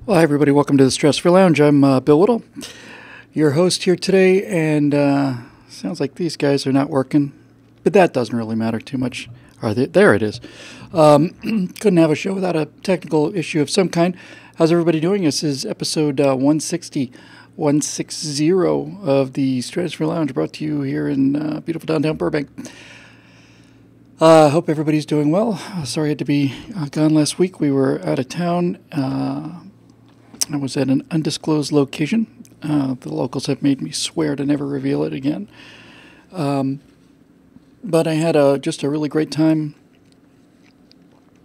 Well, hi everybody. Welcome to the Stratosphere Lounge. I'm Bill Whittle, your host here today, and sounds like these guys are not working, but that doesn't really matter too much. There it is. Couldn't have a show without a technical issue of some kind. How's everybody doing? This is episode 160 of the Stratosphere Lounge, brought to you here in beautiful downtown Burbank. Hope everybody's doing well. Sorry I had to be gone last week. We were out of town. I was at an undisclosed location. The locals have made me swear to never reveal it again. But I had just a really great time.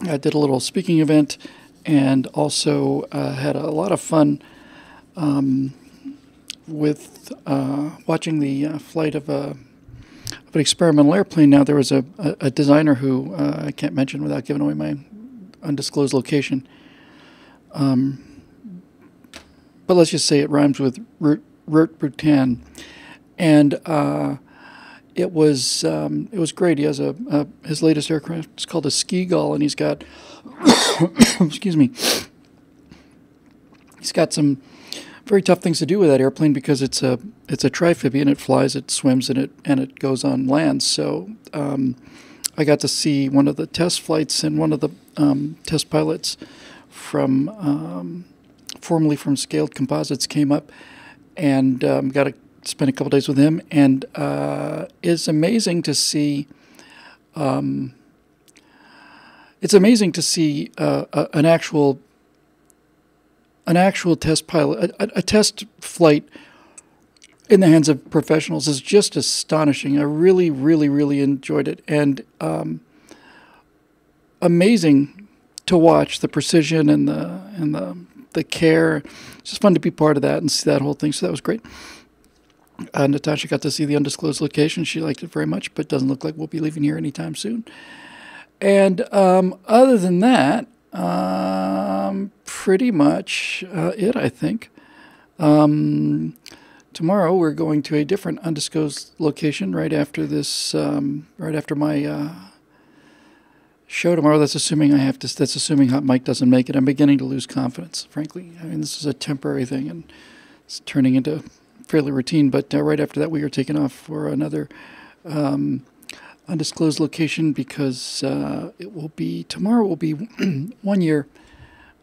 I did a little speaking event and also had a lot of fun with watching the flight of an experimental airplane. Now, there was a designer who I can't mention without giving away my undisclosed location. But let's just say it rhymes with Rutan, and it was great. He has his latest aircraft. It's called a Ski Gull, and he's got excuse me. He's got some very tough things to do with that airplane because it's a trifibian. It flies, it swims, and it goes on land. So I got to see one of the test flights, and one of the test pilots from formerly from Scaled Composites came up, and got to spend a couple days with him. And it's amazing to see. It's amazing to see an actual test pilot, a test flight in the hands of professionals is just astonishing. I really, really, really enjoyed it, and amazing to watch the precision and the care. It's just fun to be part of that and see that whole thing. So that was great. Natasha got to see the undisclosed location. She liked it very much, but doesn't look like we'll be leaving here anytime soon. And other than that, pretty much it, I think. Tomorrow we're going to a different undisclosed location right after this, right after my show tomorrow. That's assuming that's assuming Hot Mike doesn't make it. I'm beginning to lose confidence, frankly. I mean, this is a temporary thing, and it's turning into fairly routine. But right after that, we are taking off for another undisclosed location because tomorrow will be 1 year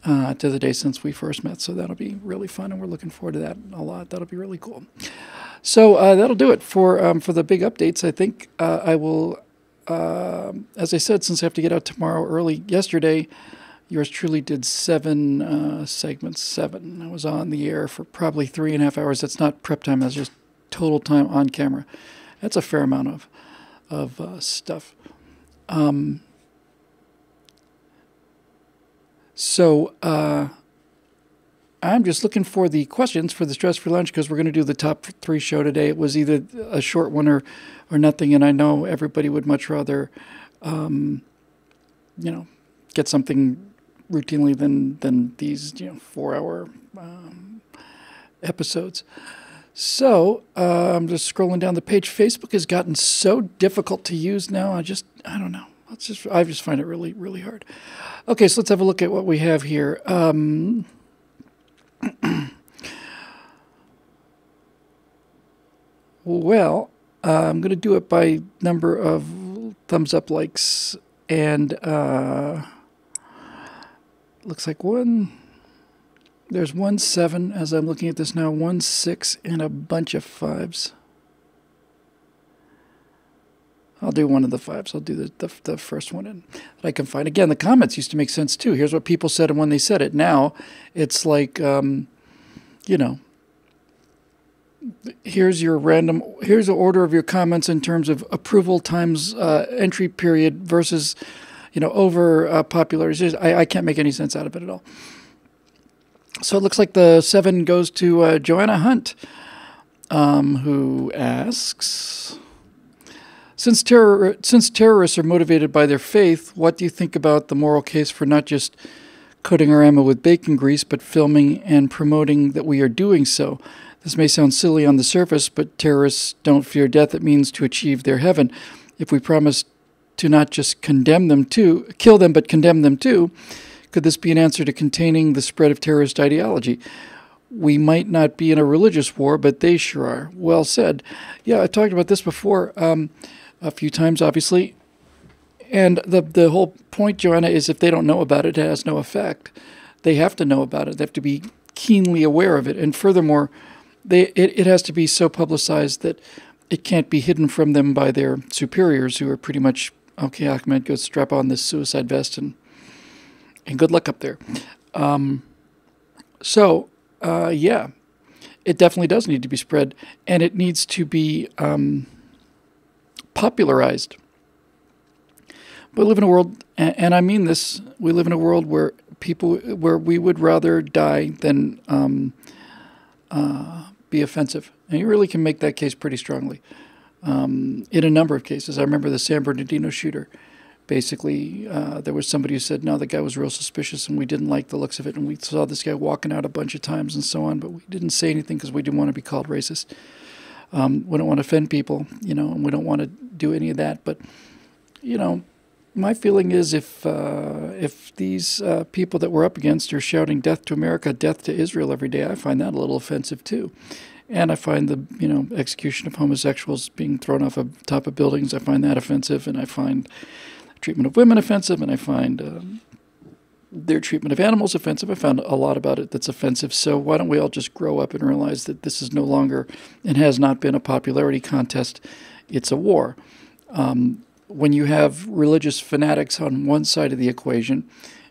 to the day since we first met. So that'll be really fun, and we're looking forward to that a lot. That'll be really cool. So that'll do it for the big updates. I think I will. As I said, since I have to get out tomorrow early, yesterday, yours truly did 7 segments. I was on the air for probably 3.5 hours. That's not prep time. That's just total time on camera. That's a fair amount of stuff. So I'm just looking for the questions for the Stratosphere Lounge because we're going to do the top 3 show today. It was either a short one or nothing, and I know everybody would much rather, get something routinely than these 4-hour episodes. So I'm just scrolling down the page. Facebook has gotten so difficult to use now. I don't know. I just find it really, really hard. Okay, so let's have a look at what we have here. Well, I'm going to do it by number of thumbs up, likes, and looks like there's 1-7 as I'm looking at this now, 1-6, and a bunch of 5s. I'll do one of the 5s. I'll do the first one that I can find. Again, the comments used to make sense too. Here's what people said and when they said it. Now it's like, here's the order of your comments in terms of approval times entry period versus, over popularity. I can't make any sense out of it at all. So it looks like the 7 goes to Joanna Hunt, who asks, Since terrorists are motivated by their faith, what do you think about the moral case for not just coating our ammo with bacon grease, but filming and promoting that we are doing so? This may sound silly on the surface, but terrorists don't fear death. It means to achieve their heaven. If we promise to not just kill them, but condemn them too, Could this be an answer to containing the spread of terrorist ideology? We might not be in a religious war, but they sure are. Well said. Yeah, I talked about this before a few times, obviously. And the whole point, Joanna, is if they don't know about it, it has no effect. They have to know about it. They have to be keenly aware of it. And furthermore, it has to be so publicized that it can't be hidden from them by their superiors, who are pretty much, okay, Ahmed, go strap on this suicide vest and good luck up there. Yeah, it definitely does need to be spread, and it needs to be popularized. We live in a world, and I mean this, we live in a world where we would rather die than be offensive. And you really can make that case pretty strongly in a number of cases. I remember the San Bernardino shooter. Basically, there was somebody who said, no, the guy was real suspicious and we didn't like the looks of it. And we saw this guy walking out a bunch of times and so on, but we didn't say anything because we didn't want to be called racist. We don't want to offend people, and we don't want to do any of that. But, my feeling is if these people that we're up against are shouting death to America, death to Israel every day, I find that a little offensive too. And I find the execution of homosexuals being thrown off of top of buildings, I find that offensive, and I find treatment of women offensive, and I find their treatment of animals offensive. I found a lot about it that's offensive. So why don't we all just grow up and realize that this is no longer and has not been a popularity contest, it's a war. When you have religious fanatics on one side of the equation,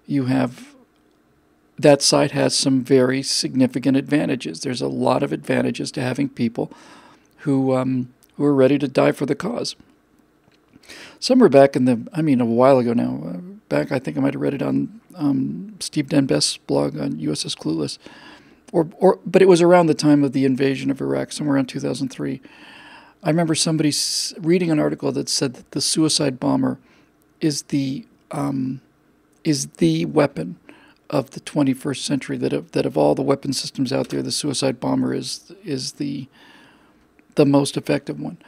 that side has some very significant advantages. There's a lot of advantages to having people who are ready to die for the cause. Somewhere back a while ago now, I think I might have read it on Steve Denbest's blog on USS Clueless, but it was around the time of the invasion of Iraq, somewhere around 2003. I remember somebody reading an article that said that the suicide bomber is the weapon of the 21st century. That of all the weapon systems out there, the suicide bomber is the most effective one.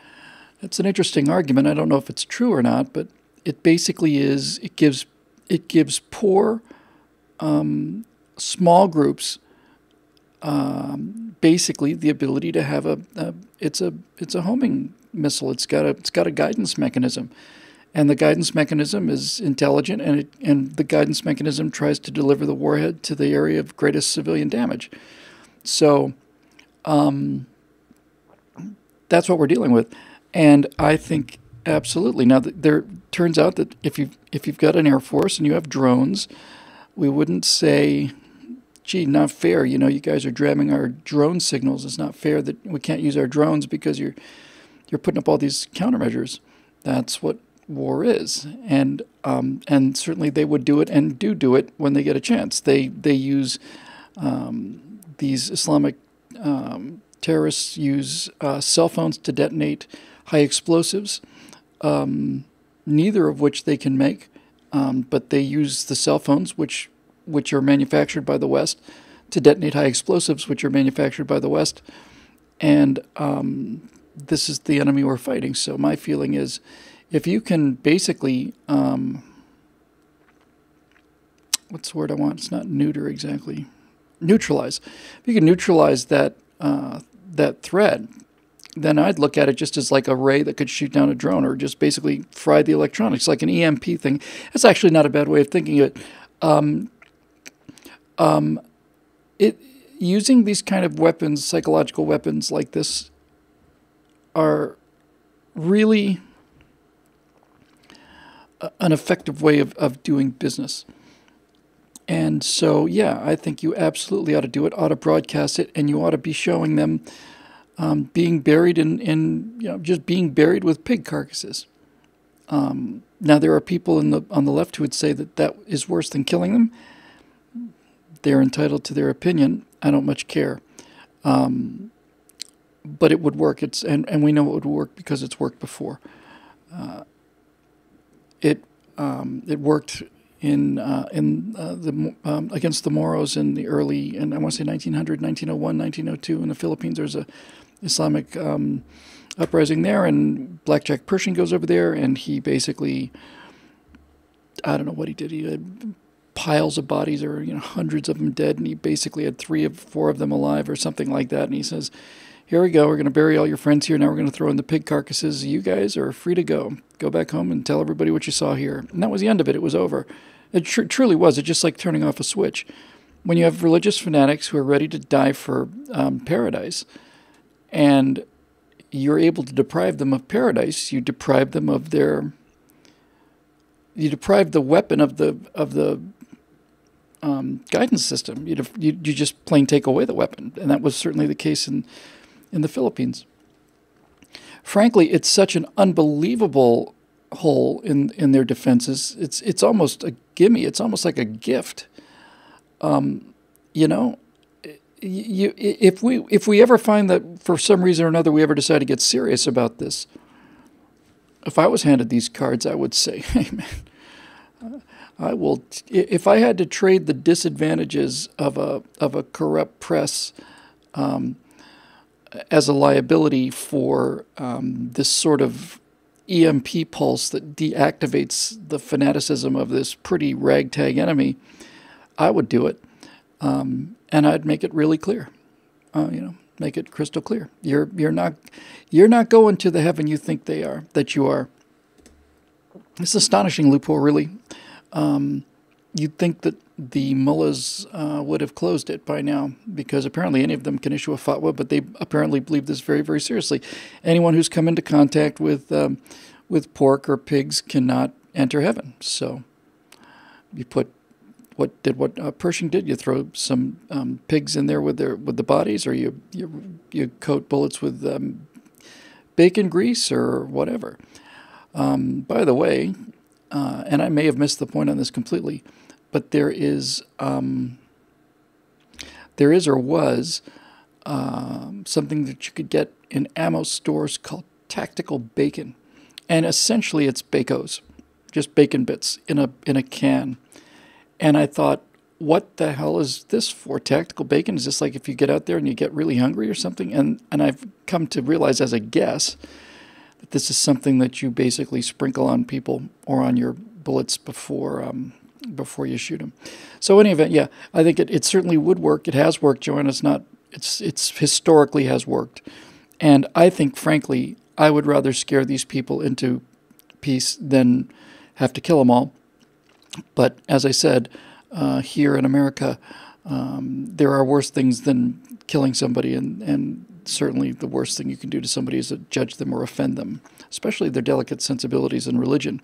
It's an interesting argument. I don't know if it's true or not, but it basically is. It gives poor, small groups basically the ability to have it's a homing missile. It's got a guidance mechanism, and the guidance mechanism is intelligent, and the guidance mechanism tries to deliver the warhead to the area of greatest civilian damage. So that's what we're dealing with, and I think absolutely. Now, there turns out that if you've got an Air Force and you have drones, we wouldn't say, gee, not fair. You guys are dramming our drone signals. It's not fair that we can't use our drones because you're putting up all these countermeasures. That's what war is, and certainly they would do it and do it when they get a chance. They use these Islamic terrorists use cell phones to detonate high explosives, neither of which they can make, but they use the cell phones, which are manufactured by the West, to detonate high explosives, which are manufactured by the West. And this is the enemy we're fighting. So my feeling is, if you can basically, what's the word I want? It's not neuter exactly. Neutralize. If you can neutralize that threat, then I'd look at it just as like a ray that could shoot down a drone, or just basically fry the electronics, like an EMP thing. That's actually not a bad way of thinking of it. Using these kind of weapons, psychological weapons like this, are really an effective way of doing business. And so, yeah, I think you absolutely ought to do it, ought to broadcast it, and you ought to be showing them being buried just being buried with pig carcasses. Now, there are people on the left who would say that is worse than killing them. They're entitled to their opinion. I don't much care. But it would work. And we know it would work because it's worked before. It worked against the Moros in the early, and I want to say 1900, 1901, 1902 in the Philippines. There's a Islamic uprising there, and Black Jack Pershing goes over there, and he basically, I don't know what he did. He piles of bodies, or hundreds of them dead, and he basically had 3 or 4 of them alive or something like that. And he says, "Here we go. We're going to bury all your friends here. Now we're going to throw in the pig carcasses. You guys are free to go. Go back home and tell everybody what you saw here." And that was the end of it. It was over. It truly was. It's just like turning off a switch. When you have religious fanatics who are ready to die for paradise, and you're able to deprive them of paradise, you deprive them of you deprive the weapon of the guidance system. You just plain take away the weapon, and that was certainly the case in the Philippines. Frankly, it's such an unbelievable hole in their defenses. It's almost a gimme. It's almost like a gift. If we ever find that for some reason or another we ever decide to get serious about this, if I was handed these cards, I would say, "Hey man, I will." If I had to trade the disadvantages of a corrupt press as a liability for this sort of EMP pulse that deactivates the fanaticism of this pretty ragtag enemy, I would do it, and I'd make it really clear. Make it crystal clear. You're not going to the heaven you think that you are. It's an astonishing loophole, really. You'd think that the mullahs would have closed it by now, because apparently any of them can issue a fatwa, but they apparently believe this very, very seriously. Anyone who's come into contact with pork or pigs cannot enter heaven. So you put what Pershing did. You throw some pigs in there with the bodies, or you coat bullets with bacon grease or whatever. By the way, and I may have missed the point on this completely, but there is or was something that you could get in ammo stores called tactical bacon, and essentially it's Bacos, just bacon bits in a can. And I thought, what the hell is this for? Tactical bacon? Is this like if you get out there and you get really hungry or something? And I've come to realize as a guess that this is something that you basically sprinkle on people or on your bullets before you shoot them. So in any event, yeah, I think it certainly would work. It has worked, Joanna. It's historically has worked. And I think, frankly, I would rather scare these people into peace than have to kill them all. But as I said, here in America, there are worse things than killing somebody, and certainly the worst thing you can do to somebody is to judge them or offend them, especially their delicate sensibilities in religion.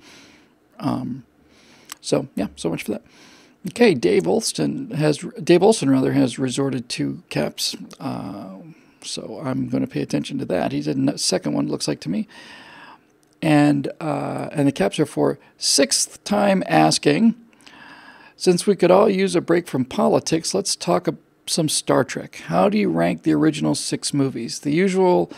So yeah, so much for that. Okay, Dave Olson has resorted to caps, so I'm going to pay attention to that. He's in the second one, looks like to me. And the caps are for sixth time asking. Since we could all use a break from politics, let's talk some Star Trek. How do you rank the original 6 movies? The usual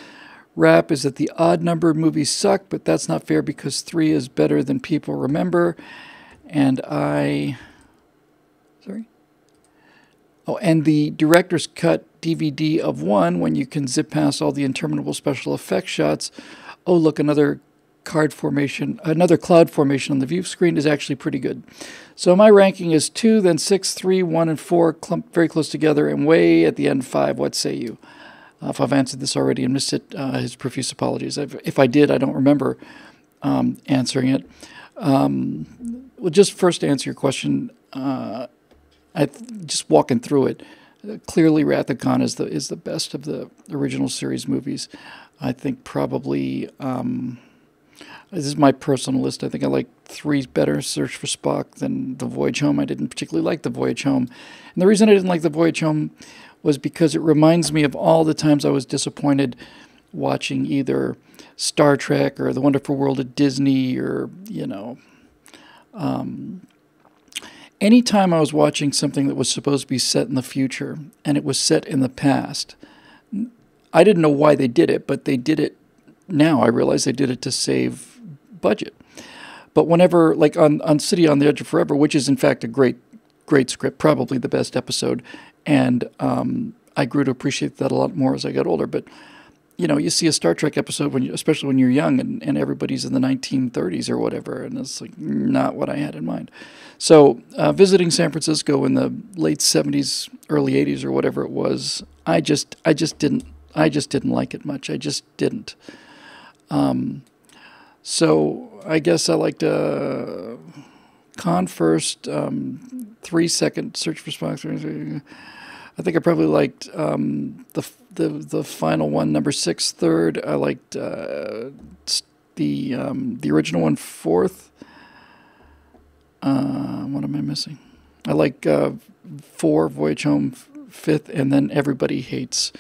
rap is that the odd numbered movies suck, but that's not fair because 3 is better than people remember. And and the director's cut DVD of 1, when you can zip past all the interminable special effects shots. Oh, look, another cloud formation on the view screen is actually pretty good. So my ranking is 2, then 6, 3, 1, and 4, clumped very close together, and way at the end 5. What say you? If I've answered this already and missed it, his profuse apologies. If I did, I don't remember answering it. Well, just first to answer your question, just walking through it, clearly Wrath of Khan is the best of the original series movies. I think probably, this is my personal list. I think I like 3 better, Search for Spock, than The Voyage Home. I didn't particularly like The Voyage Home. And the reason I didn't like The Voyage Home was because it reminds me of all the times I was disappointed watching either Star Trek or The Wonderful World of Disney, or, anytime I was watching something that was supposed to be set in the future and it was set in the past, I didn't know why they did it, but they did it. Now I realize they did it to save budget. But whenever, like on City on the Edge of Forever, which is in fact a great script, probably the best episode, and I grew to appreciate that a lot more as I got older. But you see a Star Trek episode especially when you're young, and everybody's in the 1930s or whatever, and it's like not what I had in mind. So visiting San Francisco in the late 70s, early 80s, or whatever it was, I just didn't like it much. I just didn't. So I guess I liked Con first, 3-second search response. I think I probably liked the final one, number 6, third. I liked the original one, fourth. What am I missing? I like 4, Voyage Home, fifth, and then Everybody Hates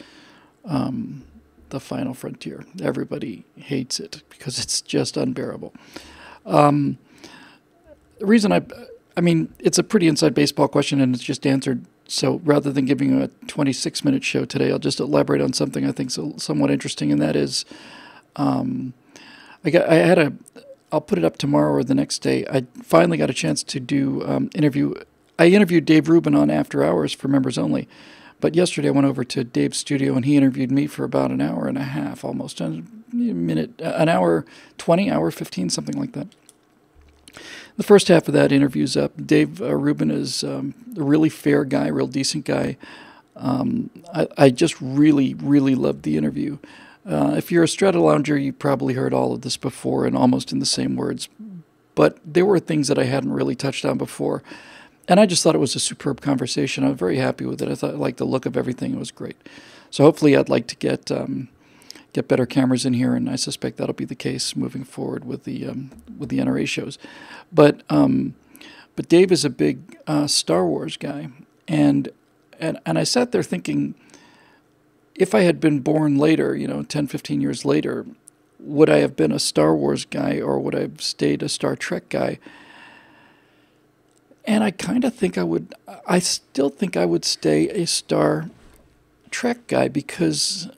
The Final Frontier. Everybody hates it because it's just unbearable. The reason I mean, it's a pretty inside baseball question, and it's just answered. So rather than giving you a 26-minute show today, I'll just elaborate on something I think is somewhat interesting, and that is, I'll put it up tomorrow or the next day. I finally got a chance to do interview. I interviewed Dave Rubin on After Hours for members only, but yesterday I went over to Dave's studio and he interviewed me for about an hour and a half, almost an hour 20, hour 15, something like that. The first half of that interview's up. Dave Rubin is a really fair guy, real decent guy. I just really, really loved the interview. If you're a Strata lounger, you probably heard all of this before and almost in the same words. But there were things that I hadn't really touched on before. And I just thought it was a superb conversation. I was very happy with it. I thought I liked the look of everything. It was great. So hopefully I'd like to get better cameras in here, and I suspect that'll be the case moving forward with the NRA shows. But Dave is a big Star Wars guy, and I sat there thinking, if I had been born later, 10, 15 years later, would I have been a Star Wars guy or would I have stayed a Star Trek guy? And I kind of think I still think I would stay a Star Trek guy because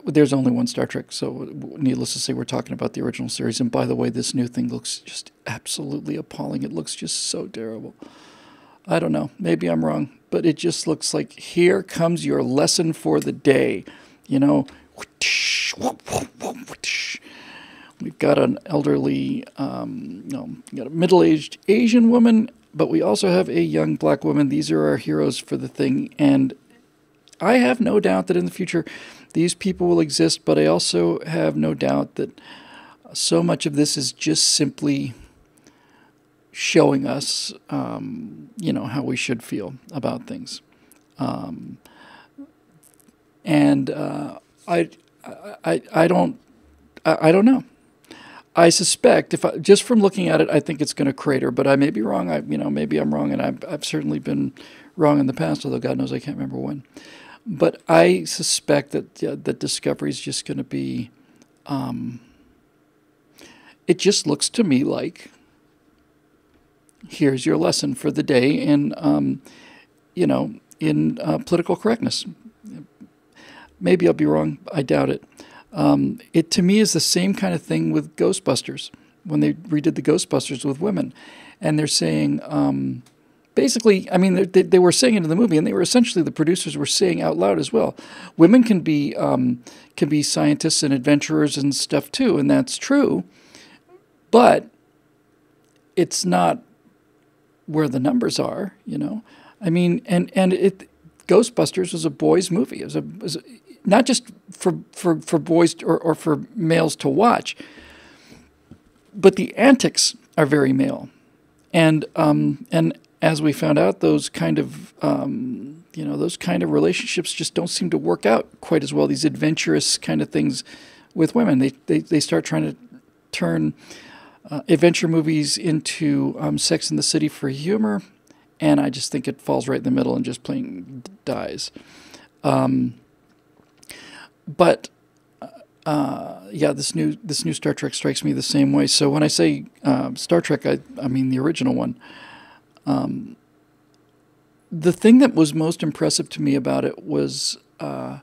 there's only one Star Trek, so needless to say, we're talking about the original series. And by the way, this new thing looks just absolutely appalling. It looks just so terrible. I don't know. Maybe I'm wrong, but it just looks like here comes your lesson for the day. We've got an elderly, got a middle-aged Asian woman, but we also have a young black woman. These are our heroes for the thing, and I have no doubt that in the future these people will exist, but I also have no doubt that so much of this is just simply showing us, how we should feel about things. I don't know. I suspect just from looking at it, I think it's going to crater, but I may be wrong. Maybe I'm wrong, and I've certainly been wrong in the past, although God knows I can't remember when. But I suspect that Discovery is just going to be. It just looks to me like here's your lesson for the day in political correctness. Maybe I'll be wrong. I doubt it. It to me is the same kind of thing with Ghostbusters when they redid the Ghostbusters with women, and they're saying basically, I mean, they were saying it in the movie, and they were essentially the producers were saying out loud as well. Women can be scientists and adventurers and stuff too, and that's true, but it's not where the numbers are, I mean, and Ghostbusters was a boys' movie. It was not just for boys or for males to watch, but the antics are very male, and as we found out, those kind of relationships just don't seem to work out quite as well. These adventurous kind of things with women, they start trying to turn adventure movies into Sex and the City for humor, and I just think it falls right in the middle and just plain dies. But this new Star Trek strikes me the same way. So when I say Star Trek, I mean the original one. The thing that was most impressive to me about it was I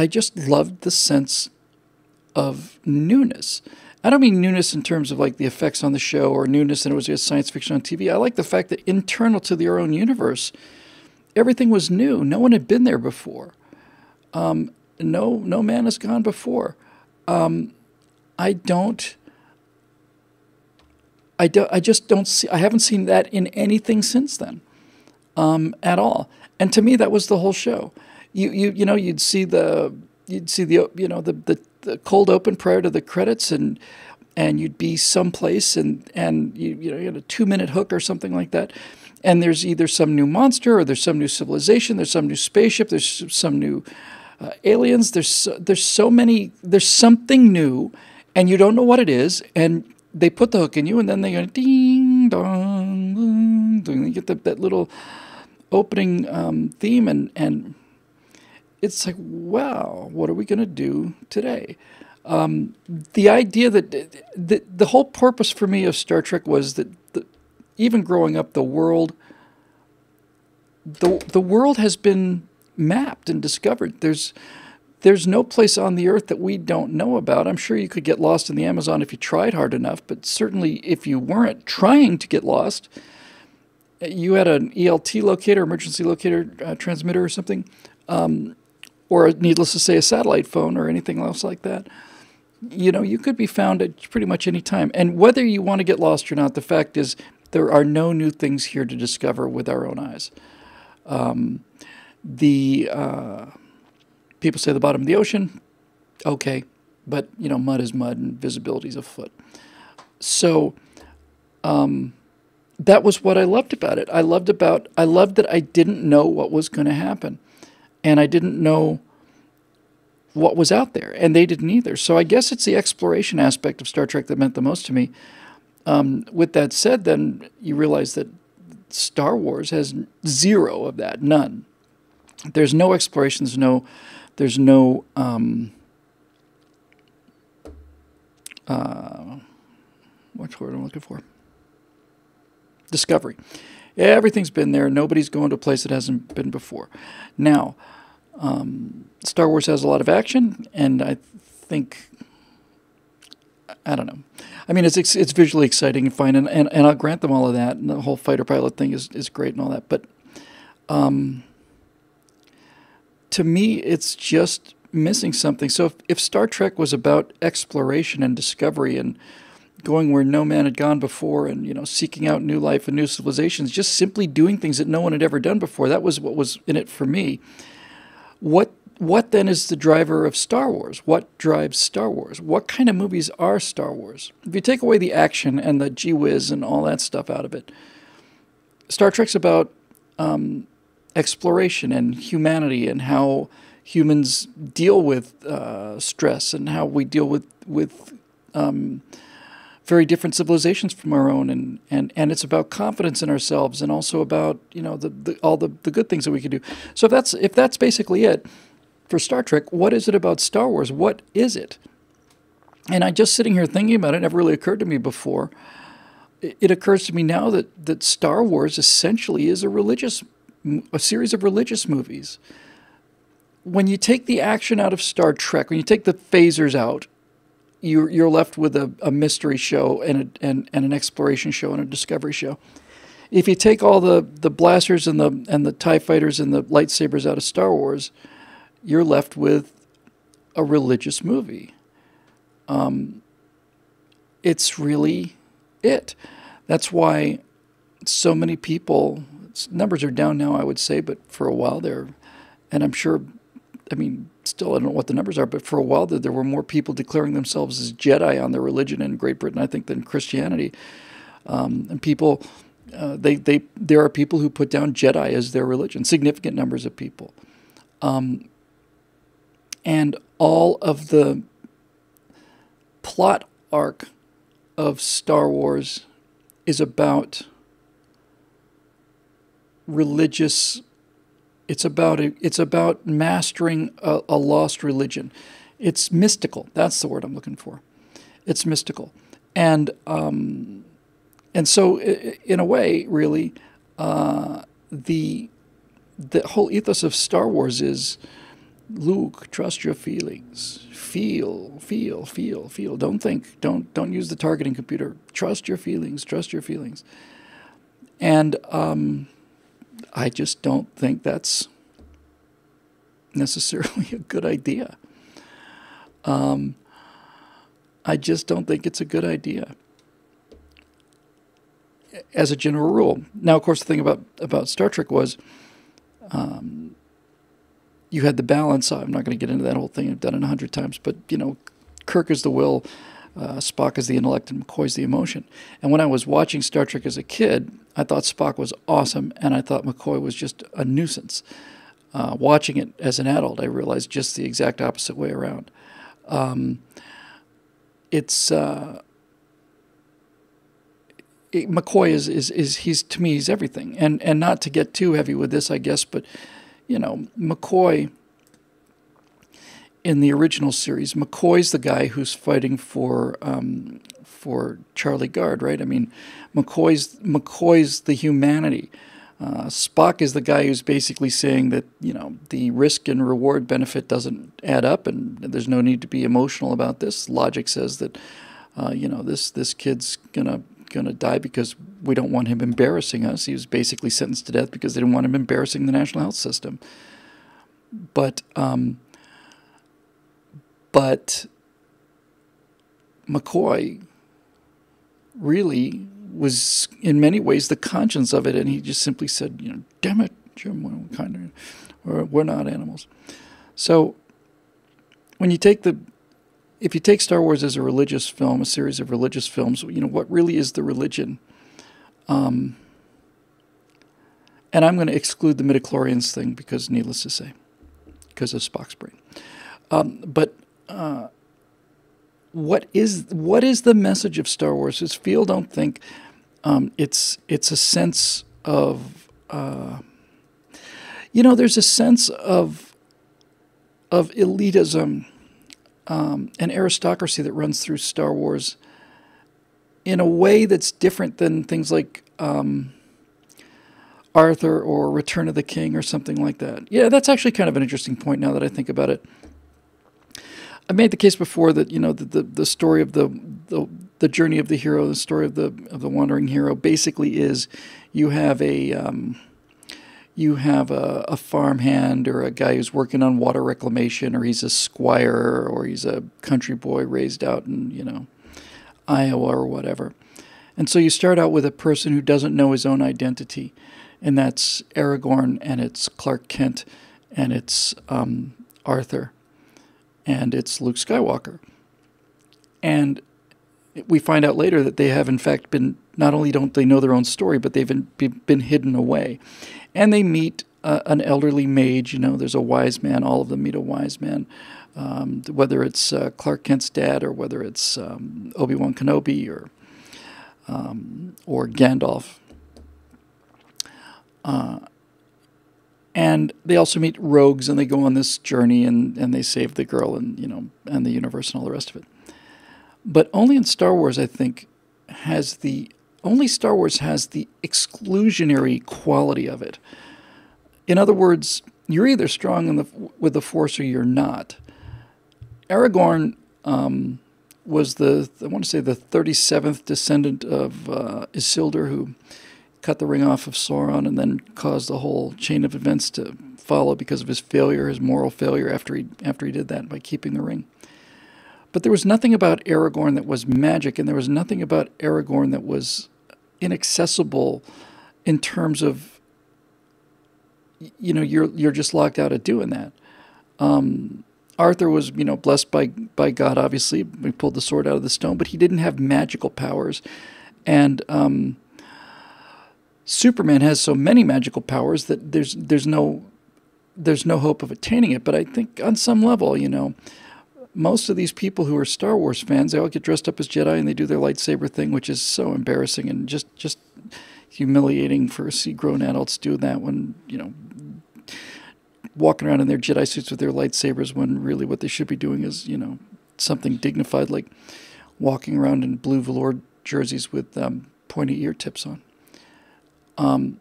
just loved the sense of newness. I don't mean newness in terms of like the effects on the show or newness and it was just science fiction on TV. I like the fact that internal to their own universe, everything was new. No one had been there before. No man has gone before. I just don't see. I haven't seen that in anything since then, at all. And to me, that was the whole show. You'd see the the cold open prior to the credits, and you'd be someplace, and you had a 2-minute hook or something like that. And there's either some new monster, or there's some new civilization, there's some new spaceship, there's some new aliens. There's something new, and you don't know what it is, and they put the hook in you, and then they go ding dong, ding, ding. You get that little opening theme, and it's like, wow, what are we going to do today? The idea that the whole purpose for me of Star Trek was that even growing up, the world has been mapped and discovered. There's no place on the earth that we don't know about. I'm sure you could get lost in the Amazon if you tried hard enough, but certainly if you weren't trying to get lost, you had an ELT locator, emergency locator transmitter or something, or needless to say, a satellite phone or anything else like that. You could be found at pretty much any time. And whether you want to get lost or not, the fact is there are no new things here to discover with our own eyes. People say the bottom of the ocean, okay, but mud is mud and visibility is a foot. So that was what I loved about it. I loved that I didn't know what was going to happen, and I didn't know what was out there, and they didn't either. So I guess it's the exploration aspect of Star Trek that meant the most to me. With that said, then you realize that Star Wars has zero of that, none. There's no exploration. There's no what's the word I'm looking for? Discovery. Everything's been there. Nobody's going to a place that hasn't been before. Now, Star Wars has a lot of action, and I think, I don't know. I mean, it's visually exciting and fine, and I'll grant them all of that. And the whole fighter pilot thing is great and all that. But to me, it's just missing something. So if Star Trek was about exploration and discovery and going where no man had gone before, and seeking out new life and new civilizations, just simply doing things that no one had ever done before, that was what was in it for me. What then is the driver of Star Wars? What drives Star Wars? What kind of movies are Star Wars? If you take away the action and the gee whiz and all that stuff out of it, Star Trek's about exploration and humanity and how humans deal with stress and how we deal with very different civilizations from our own, and it's about confidence in ourselves and also about all the good things that we can do. So if that's basically it for Star Trek, what is it about Star Wars? What is it? And I just sitting here thinking about it, it never really occurred to me before. It occurs to me now that Star Wars essentially is a series of religious movies. When you take the action out of Star Trek, when you take the phasers out, you're left with a mystery show and an exploration show and a discovery show. If you take all the blasters and the TIE fighters and the lightsabers out of Star Wars, you're left with a religious movie. It's really it. That's why so many people, numbers are down now, I would say, but for a while there, and I'm sure, still I don't know what the numbers are, but for a while there were more people declaring themselves as Jedi on their religion in Great Britain, I think, than Christianity. And people, there are people who put down Jedi as their religion, significant numbers of people. And all of the plot arc of Star Wars is about religious. It's about mastering a lost religion. It's mystical. That's the word I'm looking for. It's mystical, and so in a way, really, the whole ethos of Star Wars is Luke, trust your feelings. Feel, feel, feel, feel. Don't think. Don't use the targeting computer. Trust your feelings. Trust your feelings. And I just don't think that's necessarily a good idea. I just don't think it's a good idea as a general rule. Now, of course, the thing about Star Trek was you had the balance. I'm not going to get into that whole thing. I've done it 100 times. But, Kirk is the will, Spock is the intellect, and McCoy's the emotion. And when I was watching Star Trek as a kid, I thought Spock was awesome, and I thought McCoy was just a nuisance. Watching it as an adult, I realized just the exact opposite way around. McCoy is he's, to me, he's everything. And not to get too heavy with this, I guess, but McCoy in the original series, McCoy's the guy who's fighting for Charlie Gard, right? I mean, McCoy's the humanity. Spock is the guy who's basically saying that the risk and reward benefit doesn't add up, and there's no need to be emotional about this. Logic says that this kid's gonna die because we don't want him embarrassing us. He was basically sentenced to death because they didn't want him embarrassing the national health system. But McCoy really was in many ways the conscience of it, and he just simply said, damn it, Jim, we're not animals. So if you take Star Wars as a religious film, a series of religious films, what really is the religion? And I'm going to exclude the midichlorians thing because, needless to say, because of Spock's brain. But what is the message of Star Wars? It's feel, don't think. It's a sense of there's a sense of elitism and aristocracy that runs through Star Wars in a way that's different than things like Arthur or Return of the King or something like that. Yeah, that's actually kind of an interesting point now that I think about it. I made the case before that the story of the journey of the hero, the story of the wandering hero, basically is you have a farmhand or a guy who's working on water reclamation, or he's a squire, or he's a country boy raised out in Iowa or whatever. And so you start out with a person who doesn't know his own identity, and that's Aragorn, and it's Clark Kent, and it's Arthur, and it's Luke Skywalker. And we find out later that they have, in fact, been, not only don't they know their own story, but they've been hidden away. And they meet an elderly mage. There's a wise man. All of them meet a wise man, whether it's Clark Kent's dad or whether it's Obi-Wan Kenobi or Gandalf. And they also meet rogues, and they go on this journey, and they save the girl, and and the universe and all the rest of it. But only in Star Wars, I think, only Star Wars has the exclusionary quality of it. In other words, you're either strong with the Force or you're not. Aragorn was I want to say the 37th descendant of Isildur, who cut the ring off of Sauron and then caused the whole chain of events to follow because of his failure, his moral failure after he did that by keeping the ring. But there was nothing about Aragorn that was magic, and there was nothing about Aragorn that was inaccessible in terms of, you're just locked out of doing that. Arthur was, blessed by God, obviously. He pulled the sword out of the stone, but he didn't have magical powers. And Superman has so many magical powers that there's no hope of attaining it. But I think on some level, most of these people who are Star Wars fans, they all get dressed up as Jedi and they do their lightsaber thing, which is so embarrassing and just humiliating for grown adults do that when, walking around in their Jedi suits with their lightsabers when really what they should be doing is, something dignified like walking around in blue velour jerseys with pointy ear tips on.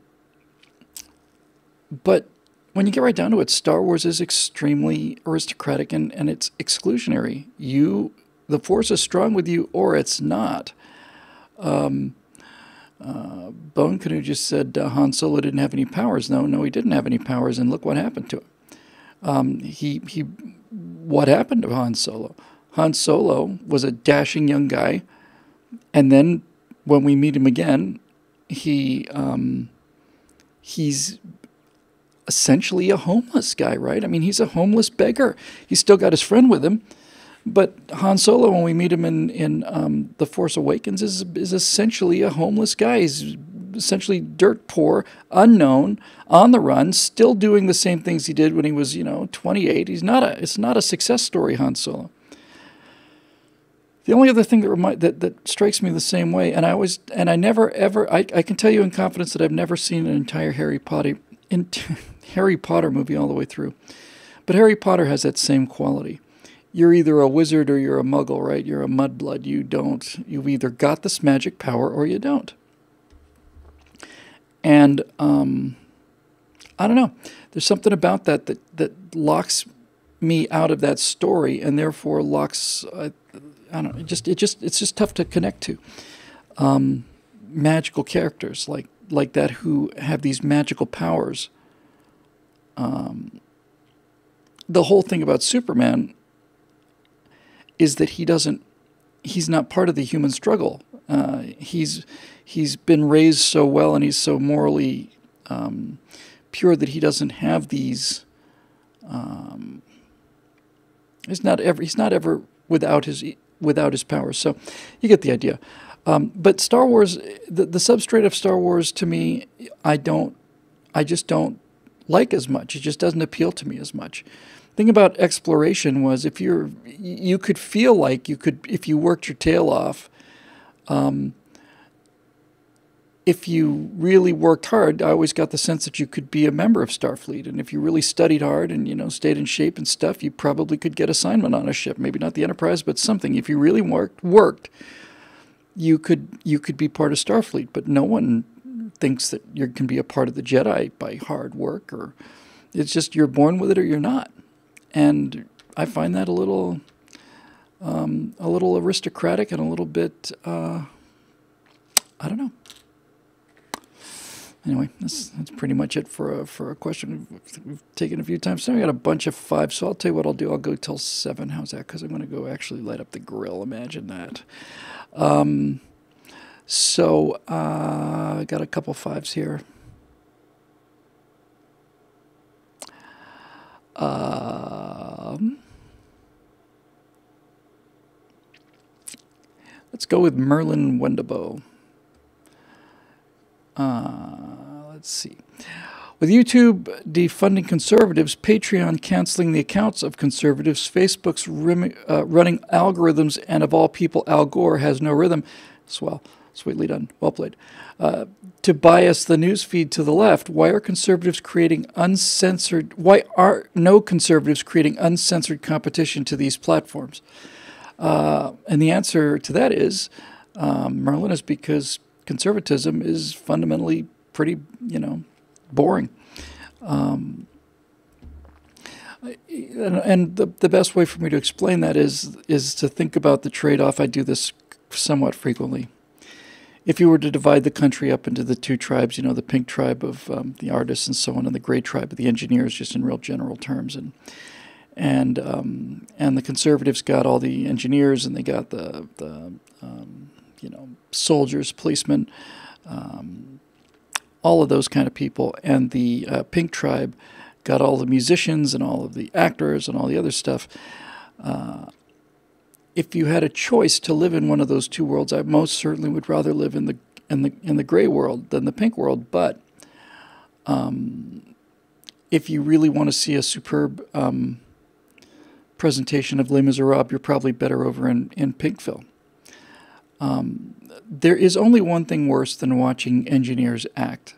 But when you get right down to it, Star Wars is extremely aristocratic and it's exclusionary. The Force is strong with you, or it's not. Bone Canoe just said Han Solo didn't have any powers. No, he didn't have any powers, and look what happened to him. What happened to Han Solo? Han Solo was a dashing young guy, and then when we meet him again, he's essentially a homeless guy, right? I mean, he's a homeless beggar. He's still got his friend with him, but Han Solo, when we meet him in The Force Awakens, is essentially a homeless guy. He's essentially dirt poor, unknown, on the run, still doing the same things he did when he was, 28. It's not a success story, Han Solo. The only other thing that strikes me the same way, and I never ever, I can tell you in confidence that I've never seen an entire Harry Potter movie all the way through, but Harry Potter has that same quality. You're either a wizard or you're a muggle, right? You're a mudblood. You've either got this magic power or you don't. And I don't know. There's something about that locks me out of that story, and therefore locks. I don't know. It's just tough to connect to. Magical characters like that who have these magical powers. The whole thing about Superman is that he's not part of the human struggle. He's been raised so well and he's so morally pure that he doesn't have these. He's not ever without his powers. So you get the idea. But Star Wars, the substrate of Star Wars to me, I just don't like as much. It just doesn't appeal to me as much. The thing about exploration was you could feel like you could, if you worked your tail off, if you really worked hard, I always got the sense that you could be a member of Starfleet. And if you really studied hard and, stayed in shape and stuff, you probably could get assignment on a ship. Maybe not the Enterprise, but something. If you really worked, you could be part of Starfleet. But no one thinks that you can be a part of the Jedi by hard work, or it's just you're born with it or you're not. And I find that a little aristocratic and a little bit, I don't know. Anyway, that's pretty much it for a question we've taken a few times. So we got a bunch of 5, so I'll tell you what I'll do. I'll go till 7. How's that? Because I'm going to go actually light up the grill. Imagine that. I got a couple 5s here. Let's go with Merlin Wendibo. Let's see. With YouTube defunding conservatives, Patreon canceling the accounts of conservatives, Facebook's running algorithms, and of all people, Al Gore has no rhythm. Swell. Sweetly done. Well played. To bias the news feed to the left, why are no conservatives creating uncensored competition to these platforms? And the answer to that is, Merlin, is because conservatism is fundamentally pretty, boring. And the best way for me to explain that is to think about the trade-off. I do this somewhat frequently. If you were to divide the country up into the two tribes, the pink tribe of the artists and so on, and the gray tribe of the engineers, just in real general terms, and the conservatives got all the engineers, and they got the soldiers, policemen, all of those kind of people, and the pink tribe got all the musicians and all of the actors and all the other stuff. If you had a choice to live in one of those two worlds, I most certainly would rather live in the gray world than the pink world. But if you really want to see a superb presentation of Les Miserables, you're probably better over in Pinkville. There is only one thing worse than watching engineers act,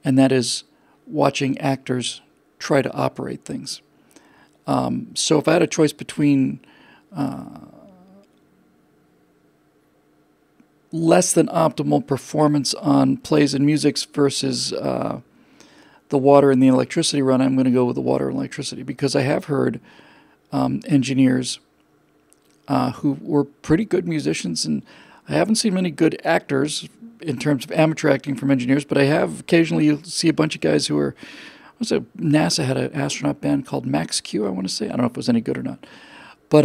and that is watching actors try to operate things. So if I had a choice between less than optimal performance on plays and musics versus the water and the electricity run, I'm going to go with the water and electricity, because I have heard engineers who were pretty good musicians, and I haven't seen many good actors in terms of amateur acting from engineers, but I have occasionally you see a bunch of guys who are, NASA had an astronaut band called Max Q, I want to say. I don't know if it was any good or not. But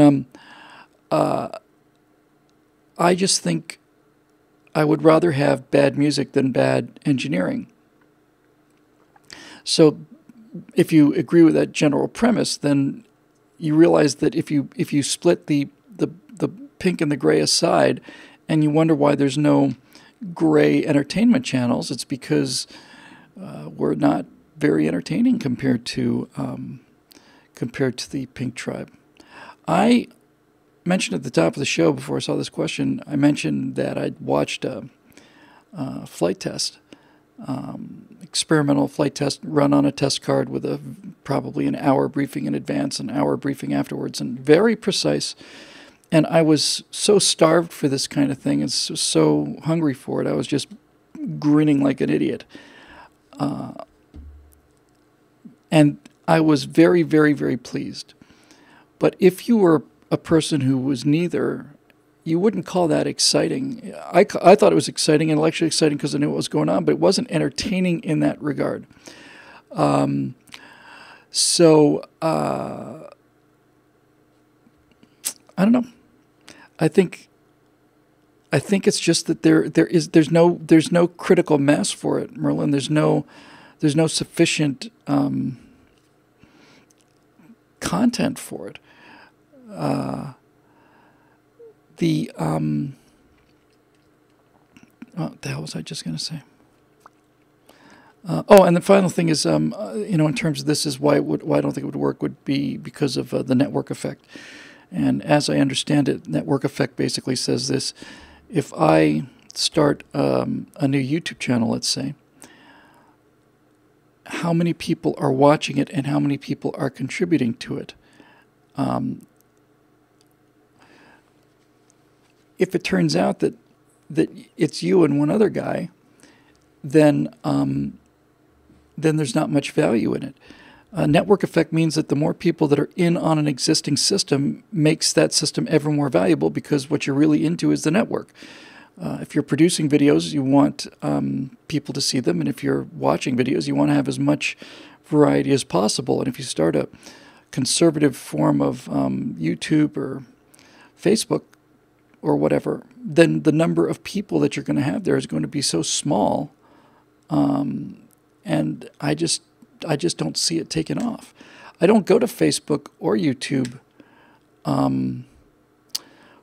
I just think I would rather have bad music than bad engineering. So if you agree with that general premise, then you realize that if you split the pink and the gray aside, and you wonder why there's no gray entertainment channels, it's because we're not very entertaining compared to the pink tribe. I mentioned at the top of the show before I saw this question, I mentioned that I'd watched a flight test, experimental flight test run on a test card with probably an hour briefing in advance, an hour briefing afterwards, and very precise. And I was so starved for this kind of thing and so hungry for it, I was just grinning like an idiot. And I was very, very, very pleased. But if you were a person who was neither, you wouldn't call that exciting. I thought it was exciting, intellectually exciting, because I knew what was going on, but it wasn't entertaining in that regard. So I don't know. I think it's just that there's no critical mass for it, Merlin. There's no sufficient content for it. What the hell was I just going to say? And the final thing is, in terms of this, is why I don't think it would work would be because of the network effect. And as I understand it, network effect basically says this: if I start a new YouTube channel, let's say, how many people are watching it and how many people are contributing to it? If it turns out that it's you and one other guy, then there's not much value in it. Network effect means that the more people that are in on an existing system makes that system ever more valuable, because what you're really into is the network. If you're producing videos, you want people to see them, and if you're watching videos, you want to have as much variety as possible. And if you start a conservative form of YouTube or Facebook or whatever, then the number of people that you're going to have there is going to be so small, and I just don't see it taking off. I don't go to Facebook or YouTube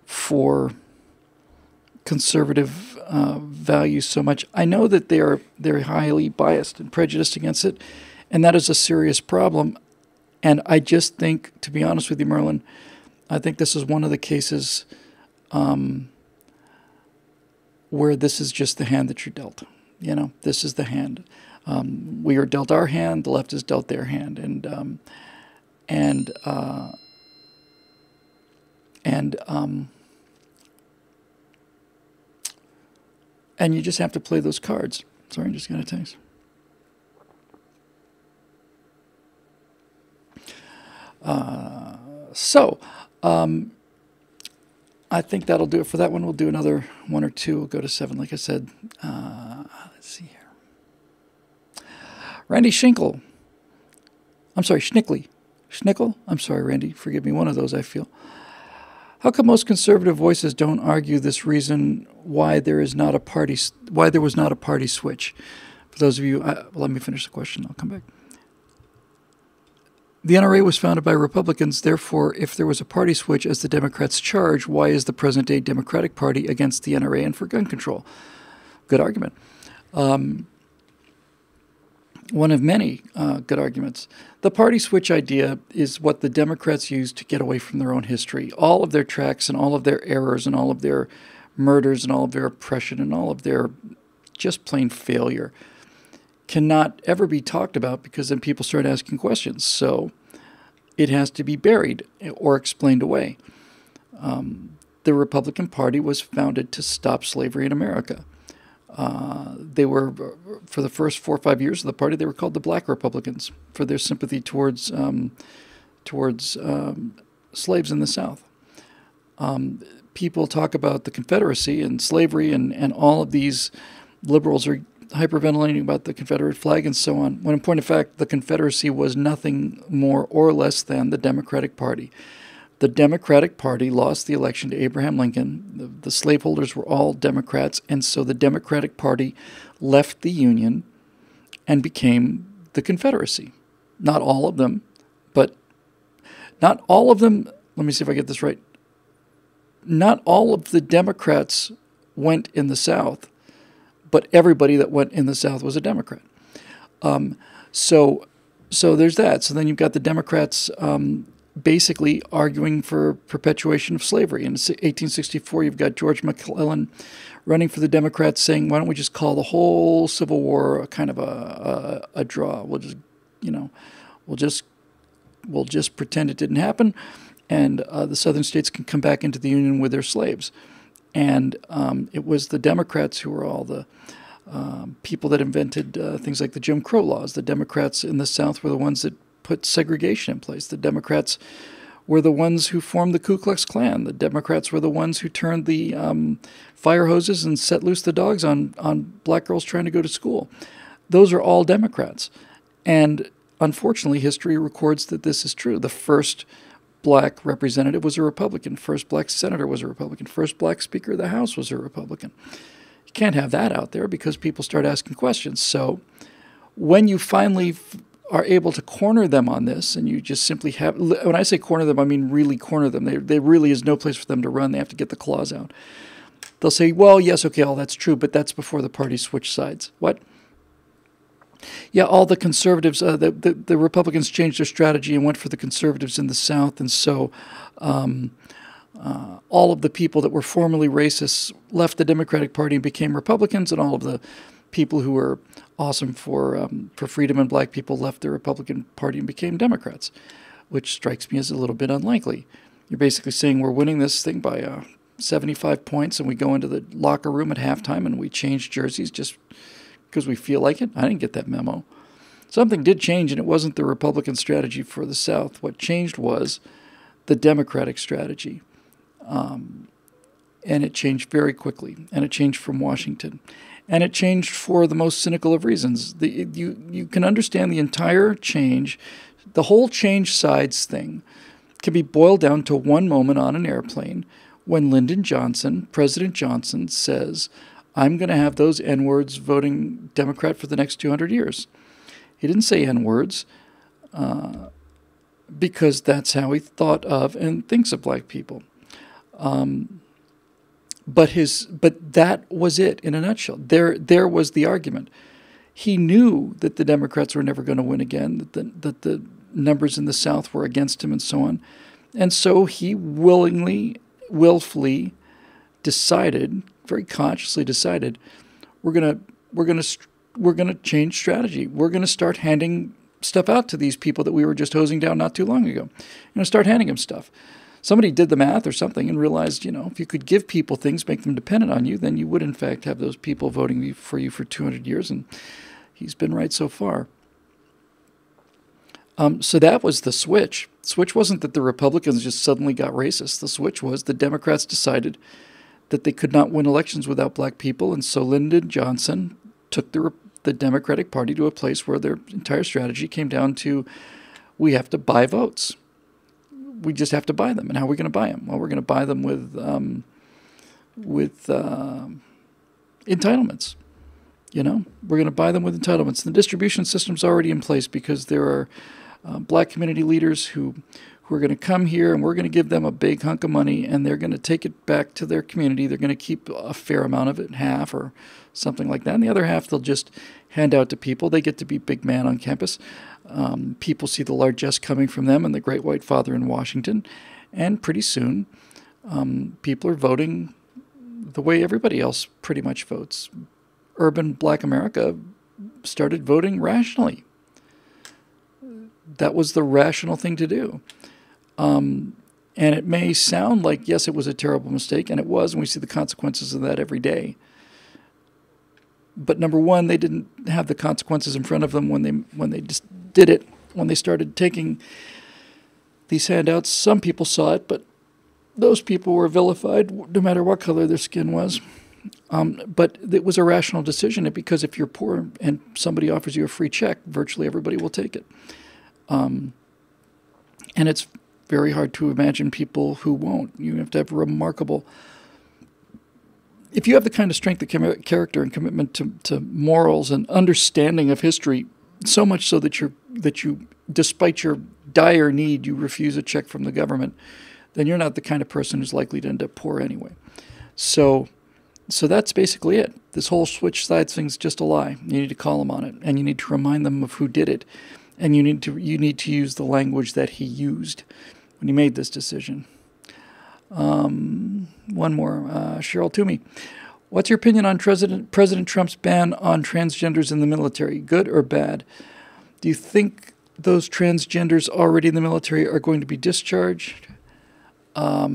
for conservative values so much. I know that they're highly biased and prejudiced against it, and that is a serious problem. And I just think, to be honest with you, Merlin, I think this is one of the cases where this is just the hand that you're dealt. This is the hand. We are dealt our hand. The left is dealt their hand, and you just have to play those cards. Sorry, I'm just going to text. I think that'll do it for that one. We'll do another one or two. We'll go to 7, like I said. Let's see here. Randy Schnickel. Schnickel? I'm sorry, Randy. Forgive me. One of those, I feel. How come most conservative voices don't argue this reason why there was not a party switch? For those of you, let me finish the question. I'll come back. The NRA was founded by Republicans. Therefore, if there was a party switch, as the Democrats charge, why is the present-day Democratic Party against the NRA and for gun control? Good argument. One of many good arguments. The party switch idea is what the Democrats use to get away from their own history. All of their tracks and all of their errors and all of their murders and all of their oppression and all of their just plain failure cannot ever be talked about, because then people start asking questions. So it has to be buried or explained away. The Republican Party was founded to stop slavery in America. They were, for the first 4 or 5 years of the party, they were called the Black Republicans for their sympathy towards slaves in the South. People talk about the Confederacy and slavery, and all of these liberals are hyperventilating about the Confederate flag and so on, when in point of fact, the Confederacy was nothing more or less than the Democratic Party. The Democratic Party lost the election to Abraham Lincoln. The slaveholders were all Democrats, and so the Democratic Party left the Union and became the Confederacy. Not all of them, but not all of them. Let me see if I get this right. Not all of the Democrats went in the South, but everybody that went in the South was a Democrat. So there's that. So then you've got the Democrats basically arguing for perpetuation of slavery. In 1864, you've got George McClellan running for the Democrats saying, why don't we just call the whole Civil War a kind of a draw? We'll just, we'll just pretend it didn't happen, and the Southern states can come back into the Union with their slaves. And it was the Democrats who were all the people that invented things like the Jim Crow laws. The Democrats in the South were the ones that put segregation in place. The Democrats were the ones who formed the Ku Klux Klan. The Democrats were the ones who turned the fire hoses and set loose the dogs on black girls trying to go to school. Those are all Democrats. And unfortunately, history records that this is true. The first black representative was a Republican. First black senator was a Republican. First black speaker of the House was a Republican. You can't have that out there because people start asking questions. So when you finally are able to corner them on this, and you just simply have, when I say corner them, I mean really corner them. There really is no place for them to run. They have to get the claws out. They'll say, well, yes, okay, all that's true, but that's before the party switched sides. What? Yeah, all the conservatives, the Republicans changed their strategy and went for the conservatives in the South, and so all of the people that were formerly racists left the Democratic Party and became Republicans, and all of the people who were awesome for freedom and black people left the Republican Party and became Democrats, which strikes me as a little bit unlikely. You're basically saying we're winning this thing by 75 points, and we go into the locker room at halftime and we change jerseys just because we feel like it. I didn't get that memo. Something did change, and it wasn't the Republican strategy for the South. What changed was the Democratic strategy. And it changed very quickly, and it changed from Washington. And it changed for the most cynical of reasons. You can understand the entire change, the whole change sides thing can be boiled down to one moment on an airplane when Lyndon Johnson, President Johnson, says, I'm going to have those N-words voting Democrat for the next 200 years. He didn't say N-words because that's how he thought of and thinks of black people. But that was it in a nutshell. There was the argument. He knew that the Democrats were never going to win again, that the numbers in the South were against him and so on. And so he willfully decided, very consciously decided, we're going to change strategy. We're going to start handing stuff out to these people that we were just hosing down not too long ago. We're going to start handing them stuff. Somebody did the math or something and realized, if you could give people things, make them dependent on you, then you would, in fact, have those people voting for you for 200 years, and he's been right so far. So that was the switch. The switch wasn't that the Republicans just suddenly got racist. The switch was the Democrats decided that they could not win elections without black people, and so Lyndon Johnson took the Democratic Party to a place where their entire strategy came down to, we have to buy votes. We just have to buy them. And how are we going to buy them? Well, we're going to buy them with entitlements. We're going to buy them with entitlements. The distribution system's already in place because there are black community leaders who are going to come here, and we're going to give them a big hunk of money, and they're going to take it back to their community. They're going to keep a fair amount of it, half or something like that. And the other half they'll just hand out to people. They get to be big man on campus. People see the largesse coming from them and the great white father in Washington. And pretty soon, people are voting the way everybody else pretty much votes. Urban black America started voting rationally. That was the rational thing to do. And it may sound like, yes, it was a terrible mistake, and it was, and we see the consequences of that every day. But number one, they didn't have the consequences in front of them when they just did it. When they started taking these handouts, some people saw it, but those people were vilified no matter what color their skin was. But it was a rational decision because if you're poor and somebody offers you a free check, virtually everybody will take it. And it's very hard to imagine people who won't. You have to have remarkable... If you have the kind of strength of character and commitment to morals and understanding of history, so much so that you, despite your dire need, you refuse a check from the government, then you're not the kind of person who's likely to end up poor anyway. So that's basically it. This whole switch sides thing's just a lie. You need to call them on it, and you need to remind them of who did it, and you need to use the language that he used when he made this decision. One more, Cheryl Toomey. What's your opinion on President Trump's ban on transgenders in the military? Good or bad? Do you think those transgenders already in the military are going to be discharged? I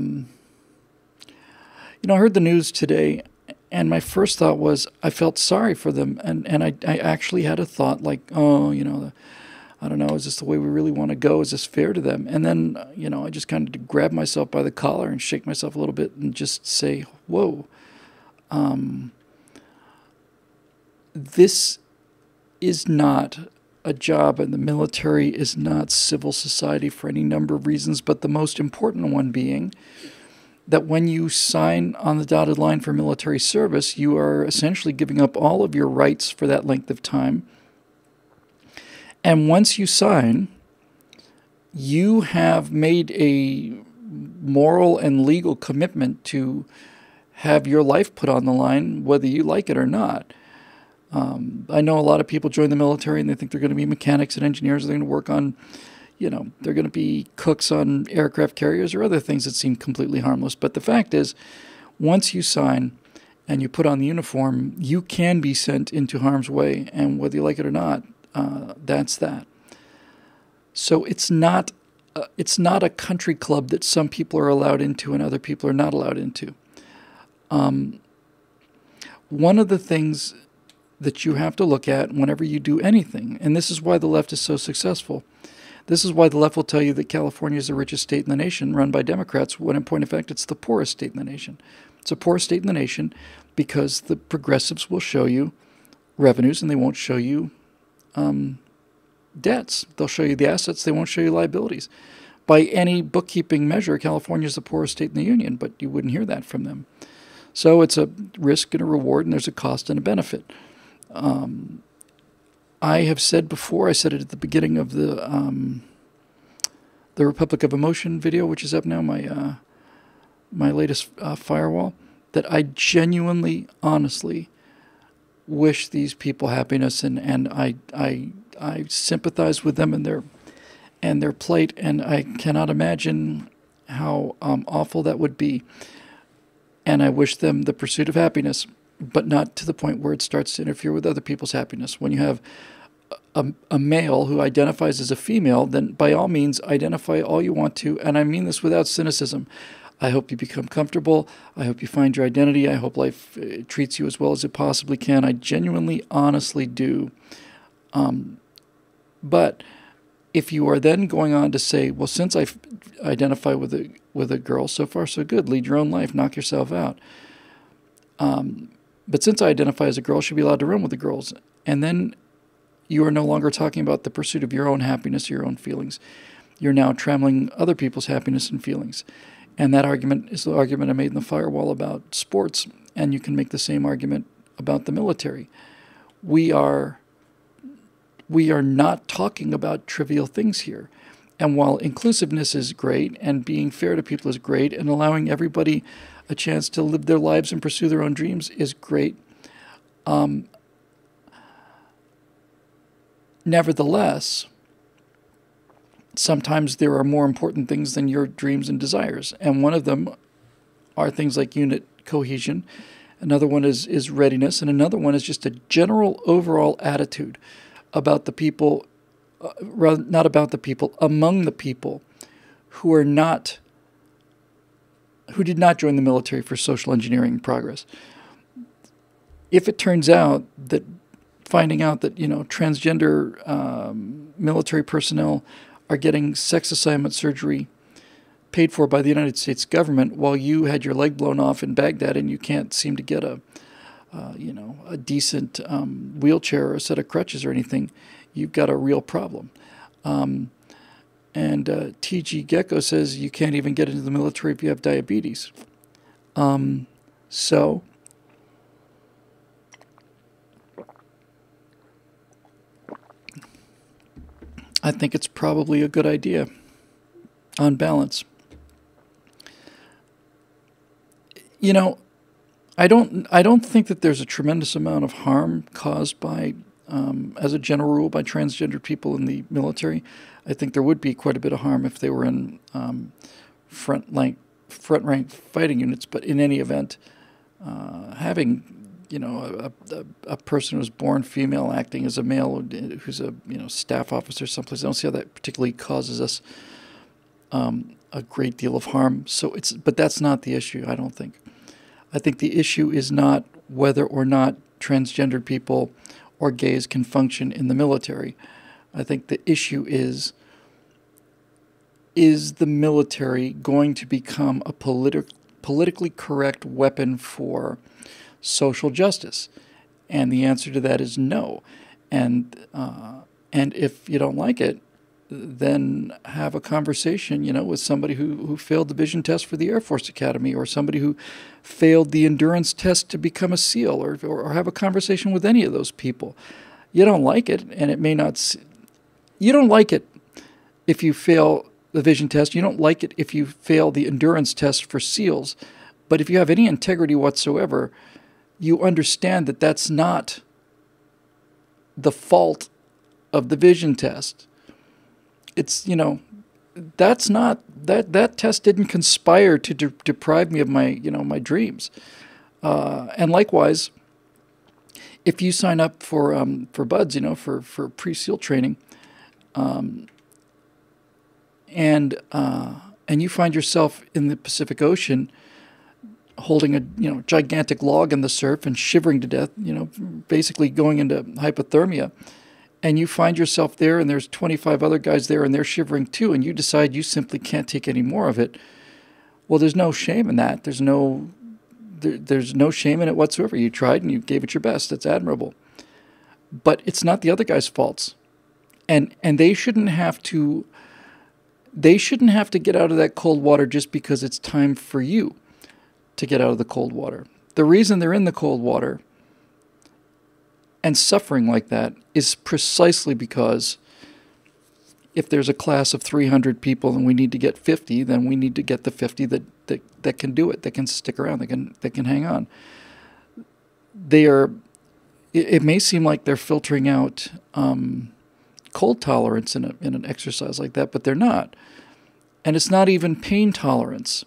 heard the news today, and my first thought was I felt sorry for them, and I actually had a thought like, I don't know, is this the way we really want to go? Is this fair to them? And then, I just kind of grab myself by the collar and shake myself a little bit and just say, whoa. This is not a job, and the military is not civil society for any number of reasons, but the most important one being that when you sign on the dotted line for military service, you are essentially giving up all of your rights for that length of time. And once you sign, you have made a moral and legal commitment to have your life put on the line, whether you like it or not. I know a lot of people join the military and they think they're going to be mechanics and engineers. They're going to work on, they're going to be cooks on aircraft carriers or other things that seem completely harmless. But the fact is, once you sign and you put on the uniform, you can be sent into harm's way. And whether you like it or not, that's that. So it's not a country club that some people are allowed into and other people are not allowed into. One of the things that you have to look at whenever you do anything, and this is why the left is so successful. This is why the left will tell you that California is the richest state in the nation run by Democrats, when in point of fact it's the poorest state in the nation. It's a poor state in the nation because the progressives will show you revenues and they won't show you debts. They'll show you the assets, they won't show you liabilities. By any bookkeeping measure, California is the poorest state in the union, but you wouldn't hear that from them. So it's a risk and a reward, and there's a cost and a benefit. I have said before, I said it at the beginning of the Republic of Emotion video, which is up now, my latest firewall, that I genuinely, honestly wish these people happiness, and I sympathize with them and their plight, and I cannot imagine how awful that would be. And I wish them the pursuit of happiness, but not to the point where it starts to interfere with other people's happiness. When you have a male who identifies as a female, then by all means identify all you want to, and I mean this without cynicism. I hope you become comfortable. I hope you find your identity. I hope life treats you as well as it possibly can. I genuinely, honestly do. But if you are then going on to say, well, since I identify with a girl, so far so good, lead your own life, knock yourself out. But since I identify as a girl, I should be allowed to run with the girls. And then you are no longer talking about the pursuit of your own happiness, your own feelings. You're now trammeling other people's happiness and feelings. And that argument is the argument I made in the firewall about sports, and you can make the same argument about the military. We are not talking about trivial things here. And while inclusiveness is great, and being fair to people is great, and allowing everybody a chance to live their lives and pursue their own dreams is great, nevertheless, sometimes there are more important things than your dreams and desires. And one of them are things like unit cohesion. Another one is readiness. And another one is just a general overall attitude about the people, not about the people, among the people who did not join the military for social engineering progress. if it turns out that finding out that, transgender military personnel are getting sex assignment surgery paid for by the United States government while you had your leg blown off in Baghdad and you can't seem to get a decent wheelchair or a set of crutches or anything, you've got a real problem. And T.G. Gecko says you can't even get into the military if you have diabetes. So I think it's probably a good idea on balance. I don't think that there's a tremendous amount of harm caused by, as a general rule, by transgender people in the military. I think there would be quite a bit of harm if they were in front rank fighting units. But in any event, having a person who's born female acting as a male who's a staff officer someplace, I don't see how that particularly causes us a great deal of harm. But that's not the issue, I don't think. I think the issue is not whether or not transgendered people or gays can function in the military. I think the issue is the military going to become a politically correct weapon for social justice? And the answer to that is no. And if you don't like it, then have a conversation, with somebody who failed the vision test for the Air Force Academy, or somebody who failed the endurance test to become a SEAL, or have a conversation with any of those people. You don't like it, and it may not. You don't like it if you fail the vision test. You don't like it if you fail the endurance test for SEALs. But if you have any integrity whatsoever, you understand that that's not the fault of the vision test. It's, that's not, that test didn't conspire to deprive me of my, my dreams. And likewise, if you sign up for BUDS, for pre-SEAL training, and you find yourself in the Pacific Ocean holding a, gigantic log in the surf and shivering to death, basically going into hypothermia, and you find yourself there and there's 25 other guys there and they're shivering too, and you decide you simply can't take any more of it, well, there's no shame in that. There's no shame in it whatsoever. You tried and you gave it your best. It's admirable. But it's not the other guy's faults. And they shouldn't have to get out of that cold water just because it's time for you to get out of the cold water. The reason they're in the cold water and suffering like that is precisely because if there's a class of 300 people and we need to get 50, then we need to get the 50 that can do it, that can stick around, that can hang on. It may seem like they're filtering out cold tolerance in an exercise like that, but they're not. And it's not even pain tolerance.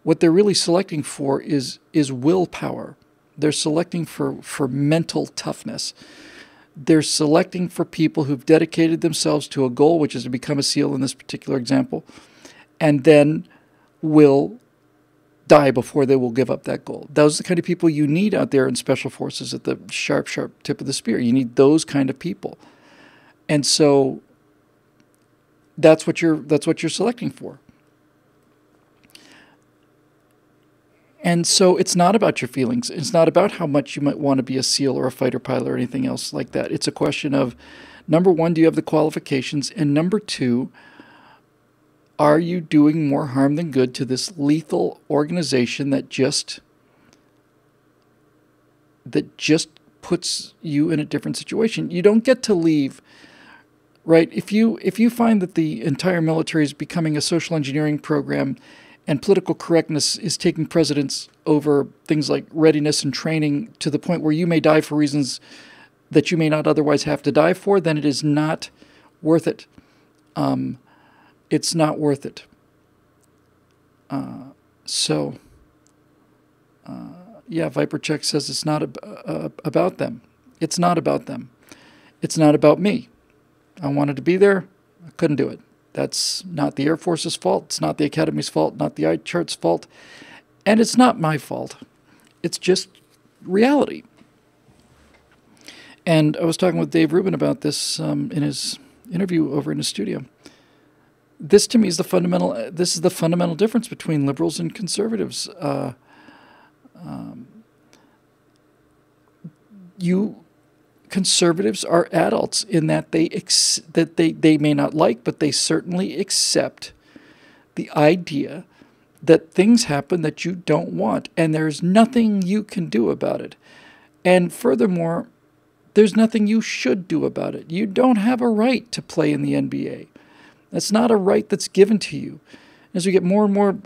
What they're really selecting for is willpower. They're selecting for mental toughness. They're selecting for people who've dedicated themselves to a goal, which is to become a SEAL in this particular example, and then will die before they will give up that goal. Those are the kind of people you need out there in special forces at the sharp tip of the spear. You need those kind of people. And so that's what you're selecting for. And so it's not about your feelings. It's not about how much you might want to be a SEAL or a fighter pilot or anything else like that. It's a question of, number one, do you have the qualifications? And number two, are you doing more harm than good to this lethal organization that just puts you in a different situation? You don't get to leave, right? If you find that the entire military is becoming a social engineering program and political correctness is taking precedence over things like readiness and training to the point where you may die for reasons that you may not otherwise have to die for, then it is not worth it. It's not worth it. Viper Check says it's not about them. It's not about them. It's not about me. I wanted to be there. I couldn't do it. That's not the Air Force's fault. It's not the Academy's fault, not the iChart's fault. And it's not my fault. It's just reality. And I was talking with Dave Rubin about this in his interview over in his studio. This to me is the fundamental. This is the fundamental difference between liberals and conservatives. You conservatives are adults in that they may not like, but they certainly accept the idea that things happen that you don't want, and there's nothing you can do about it. And furthermore, there's nothing you should do about it. You don't have a right to play in the NBA. That's not a right that's given to you. As we get more and more,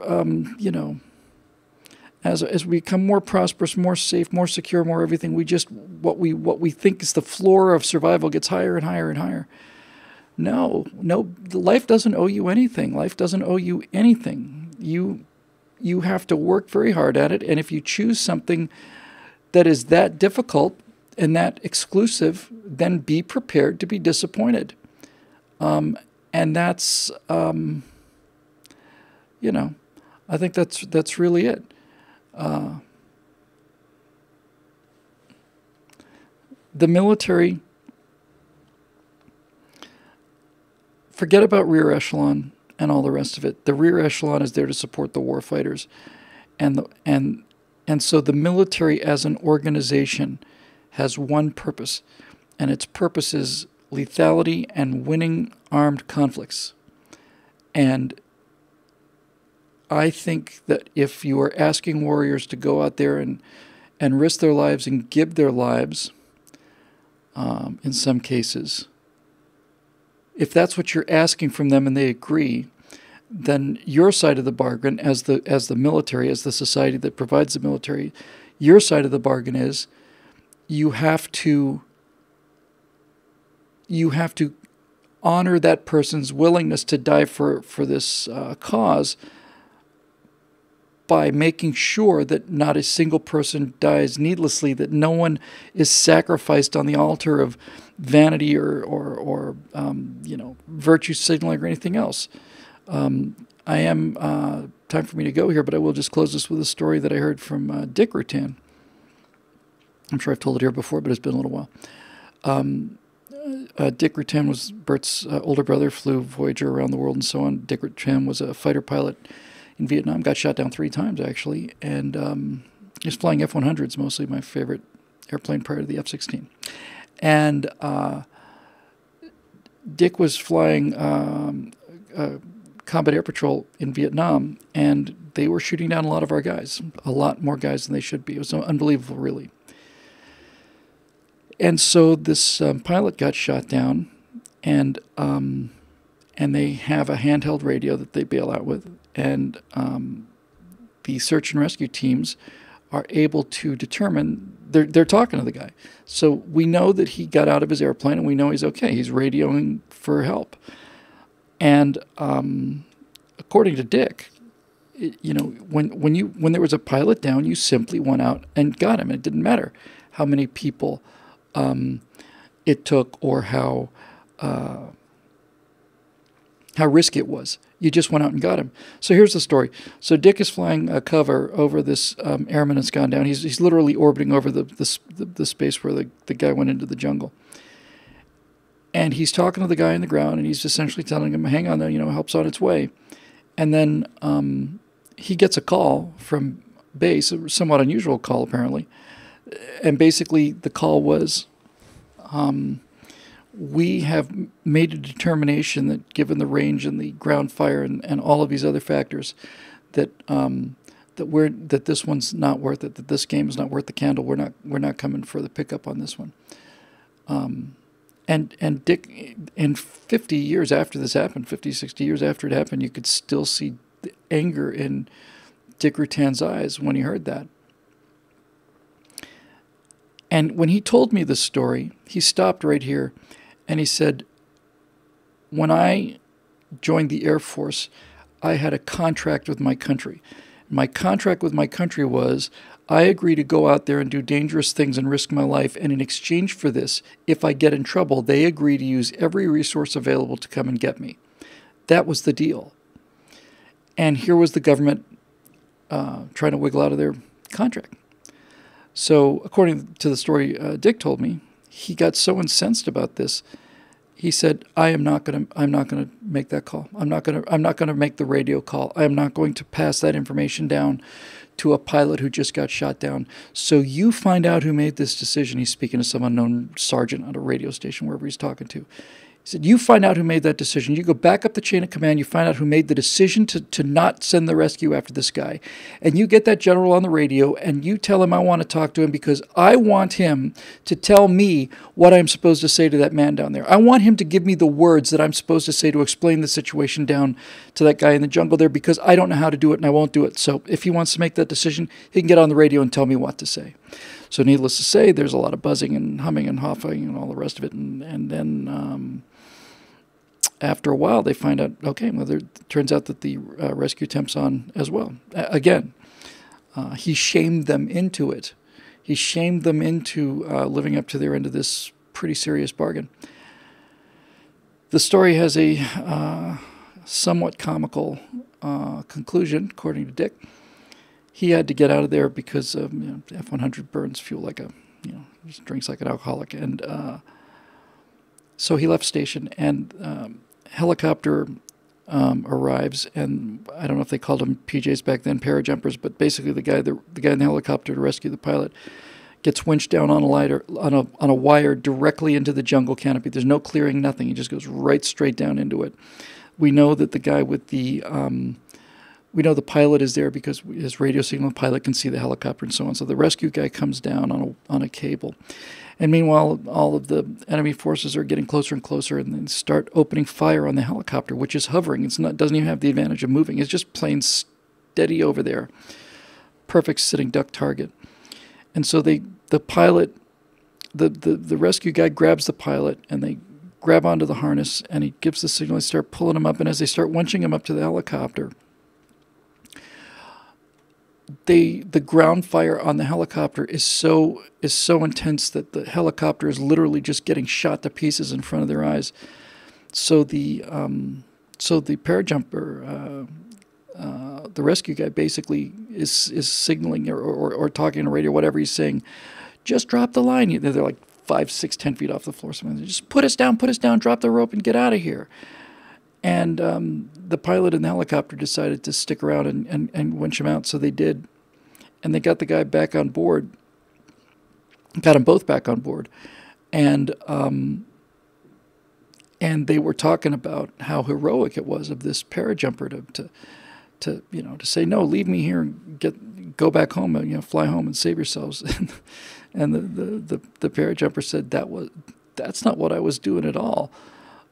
as we become more prosperous, more safe, more secure, more everything, what we think is the floor of survival gets higher and higher and higher. No, life doesn't owe you anything. Life doesn't owe you anything. You have to work very hard at it, and if you choose something that is that difficult and that exclusive, then be prepared to be disappointed. And that's, I think that's really it. The military, forget about rear echelon and all the rest of it. The rear echelon is there to support the war fighters, and so the military as an organization has one purpose, and its purpose is lethality and winning armed conflicts. And I think that if you are asking warriors to go out there and risk their lives and give their lives, in some cases, if that's what you're asking from them and they agree, then your side of the bargain as the military, as the society that provides the military, your side of the bargain is you have to honor that person's willingness to die for this cause by making sure that not a single person dies needlessly, that no one is sacrificed on the altar of vanity or virtue signaling or anything else. I am time for me to go here, but I will just close this with a story that I heard from Dick Rutan. I'm sure I've told it here before, but it's been a little while. Dick Rutan was Bert's older brother, flew Voyager around the world and so on. Dick Rutan was a fighter pilot in Vietnam, got shot down 3 times actually, and he was flying F-100s, mostly my favorite airplane prior to the F-16. And Dick was flying Combat Air Patrol in Vietnam, and they were shooting down a lot of our guys, a lot more guys than they should be. It was unbelievable, really. And so this pilot got shot down, and they have a handheld radio that they bail out with, and the search and rescue teams are able to determine, they're talking to the guy. So we know that he got out of his airplane, and we know he's okay. He's radioing for help. And according to Dick, when there was a pilot down, you simply went out and got him. It didn't matter how many people it took or how risky it was. You just went out and got him. So here's the story. So Dick is flying a cover over this airman that's gone down. He's literally orbiting over the space where the guy went into the jungle. And he's talking to the guy on the ground, and he's essentially telling him, hang on, help's on its way. And then he gets a call from base, a somewhat unusual call apparently. And basically the call was, we have made a determination that given the range and the ground fire and all of these other factors, that this one's not worth it, that this game is not worth the candle. We're not coming for the pickup on this one. And Dick, in 50 years after this happened, 50, 60 years after it happened, you could still see the anger in Dick Rutan's eyes when he heard that. And when he told me this story, he stopped right here and he said, when I joined the Air Force, I had a contract with my country. My contract with my country was, I agree to go out there and do dangerous things and risk my life, and in exchange for this, if I get in trouble, they agree to use every resource available to come and get me. That was the deal. And here was the government trying to wiggle out of their contract. So according to the story Dick told me, he got so incensed about this. He said, I'm not going to make that call. I'm not going to make the radio call. I am not going to pass that information down to a pilot who just got shot down. So you find out who made this decision." He's speaking to some unknown sergeant on a radio station, wherever he's talking to. He said, "You find out who made that decision. You go back up the chain of command. You find out who made the decision to not send the rescue after this guy. And you get that general on the radio and you tell him I want to talk to him because I want him to tell me what I'm supposed to say to that man down there. I want him to give me the words that I'm supposed to say to explain the situation down to that guy in the jungle there, because I don't know how to do it and I won't do it. So if he wants to make that decision, he can get on the radio and tell me what to say." So needless to say, there's a lot of buzzing and humming and huffing and all the rest of it. And then after a while, they find out, okay, well, it turns out that the rescue attempt's on as well. Again, he shamed them into it. He shamed them into living up to their end of this pretty serious bargain. The story has a somewhat comical conclusion, according to Dick. He had to get out of there because F-100 burns fuel like just drinks like an alcoholic. And so he left station, and helicopter arrives, and I don't know if they called them PJs back then, parajumpers, but basically the guy in the helicopter to rescue the pilot gets winched down on a wire directly into the jungle canopy. There's no clearing, nothing. He just goes right straight down into it. We know that the guy with the we know the pilot is there because his radio signal, the pilot can see the helicopter and so on. So the rescue guy comes down on a cable. And meanwhile, all of the enemy forces are getting closer and closer, and then start opening fire on the helicopter, which is hovering. Doesn't even have the advantage of moving. It's just plain steady over there. Perfect sitting duck target. And so the pilot, the rescue guy grabs the pilot, and they grab onto the harness, and he gives the signal. They start pulling him up, and as they start winching him up to the helicopter, the ground fire on the helicopter is so intense that the helicopter is literally just getting shot to pieces in front of their eyes. So the parajumper, the rescue guy, basically is signaling or talking on the radio, whatever he's saying, just drop the line. They're like 5, 6, 10 feet off the floor. Something. Just put us down, drop the rope, and get out of here. And the pilot in the helicopter decided to stick around and winch him out, so they did. And they got the guy back on board, got them both back on board. And they were talking about how heroic it was of this parajumper to say, "No, leave me here and go back home, and fly home and save yourselves." And the parajumper said, "That's not what I was doing at all.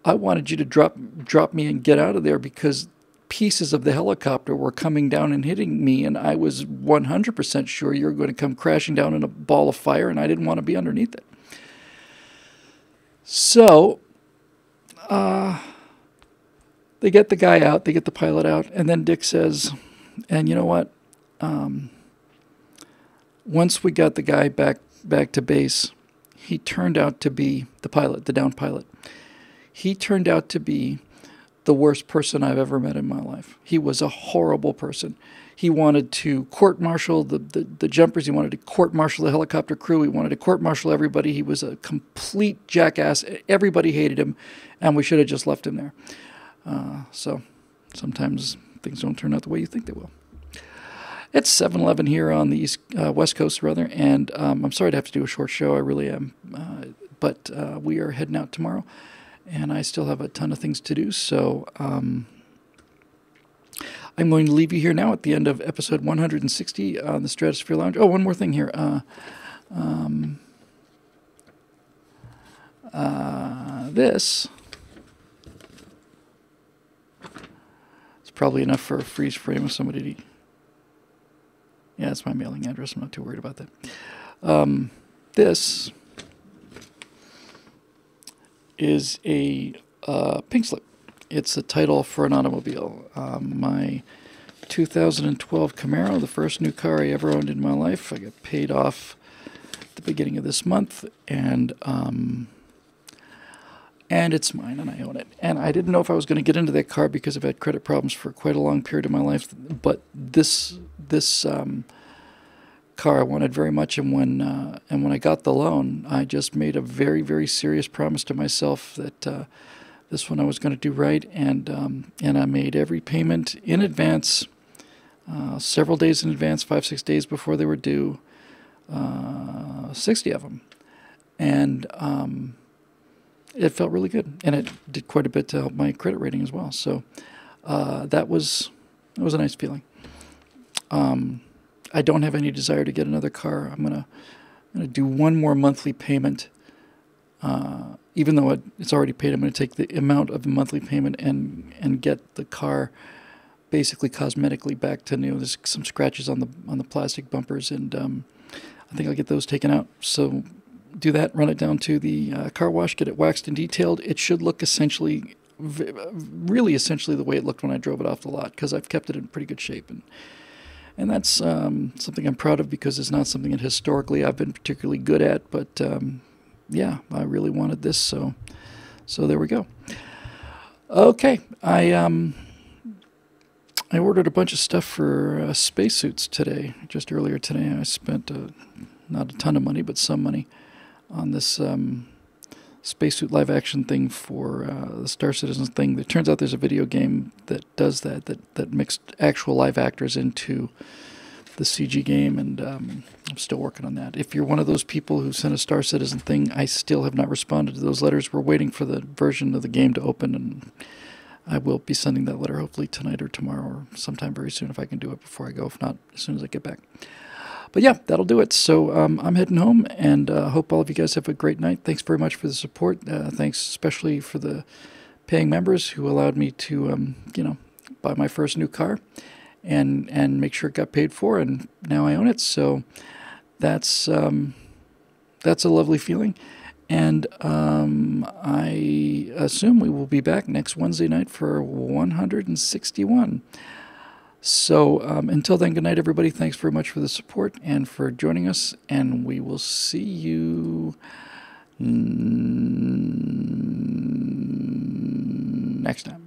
I wanted you to drop me and get out of there because pieces of the helicopter were coming down and hitting me, and I was 100% sure you were going to come crashing down in a ball of fire, and I didn't want to be underneath it." So they get the guy out, they get the pilot out, and then Dick says, "And you know what? Once we got the guy back to base, he turned out to be the pilot, the downed pilot. He turned out to be the worst person I've ever met in my life. He was a horrible person. He wanted to court-martial the jumpers. He wanted to court-martial the helicopter crew. He wanted to court-martial everybody. He was a complete jackass. Everybody hated him, and we should have just left him there." So sometimes things don't turn out the way you think they will. It's 7:11 here on the West Coast, rather, and I'm sorry to have to do a short show. I really am. But we are heading out tomorrow, and I still have a ton of things to do, so I'm going to leave you here now at the end of episode 160 on the Stratosphere Lounge. Oh, one more thing here. This is probably enough for a freeze frame of somebody to eat. Yeah, that's my mailing address. I'm not too worried about that. This is a pink slip. It's a title for an automobile. My 2012 Camaro, the first new car I ever owned in my life. I got paid off at the beginning of this month, and it's mine, and I own it. And I didn't know if I was going to get into that car because I've had credit problems for quite a long period of my life. But this car I wanted very much, and when I got the loan, I just made a very, very serious promise to myself that this one I was going to do right, and I made every payment in advance, several days in advance, 5, 6 days before they were due, 60 of them, and it felt really good, and it did quite a bit to help my credit rating as well. So that was a nice feeling. I don't have any desire to get another car. I'm gonna do one more monthly payment. Even though it's already paid, I'm going to take the amount of the monthly payment and get the car basically cosmetically back to new. There's some scratches on the plastic bumpers, and I think I'll get those taken out. So do that, run it down to the car wash, get it waxed and detailed. It should look really essentially the way it looked when I drove it off the lot, because I've kept it in pretty good shape. And that's something I'm proud of, because it's not something that historically I've been particularly good at, but yeah, I really wanted this, so there we go. Okay, I ordered a bunch of stuff for spacesuits today. Just earlier today, I spent not a ton of money, but some money on this spacesuit live-action thing for the Star Citizen thing. It turns out there's a video game that does that mixed actual live actors into the CG game, and I'm still working on that. If you're one of those people who sent a Star Citizen thing, I still have not responded to those letters. We're waiting for the version of the game to open, and I will be sending that letter hopefully tonight or tomorrow or sometime very soon if I can do it before I go. If not, as soon as I get back. But yeah, that'll do it. So I'm heading home, and hope all of you guys have a great night. Thanks very much for the support. Thanks especially for the paying members who allowed me to, buy my first new car and make sure it got paid for, and now I own it. So that's a lovely feeling. And I assume we will be back next Wednesday night for 161. So until then, good night, everybody. Thanks very much for the support and for joining us, and we will see you next time.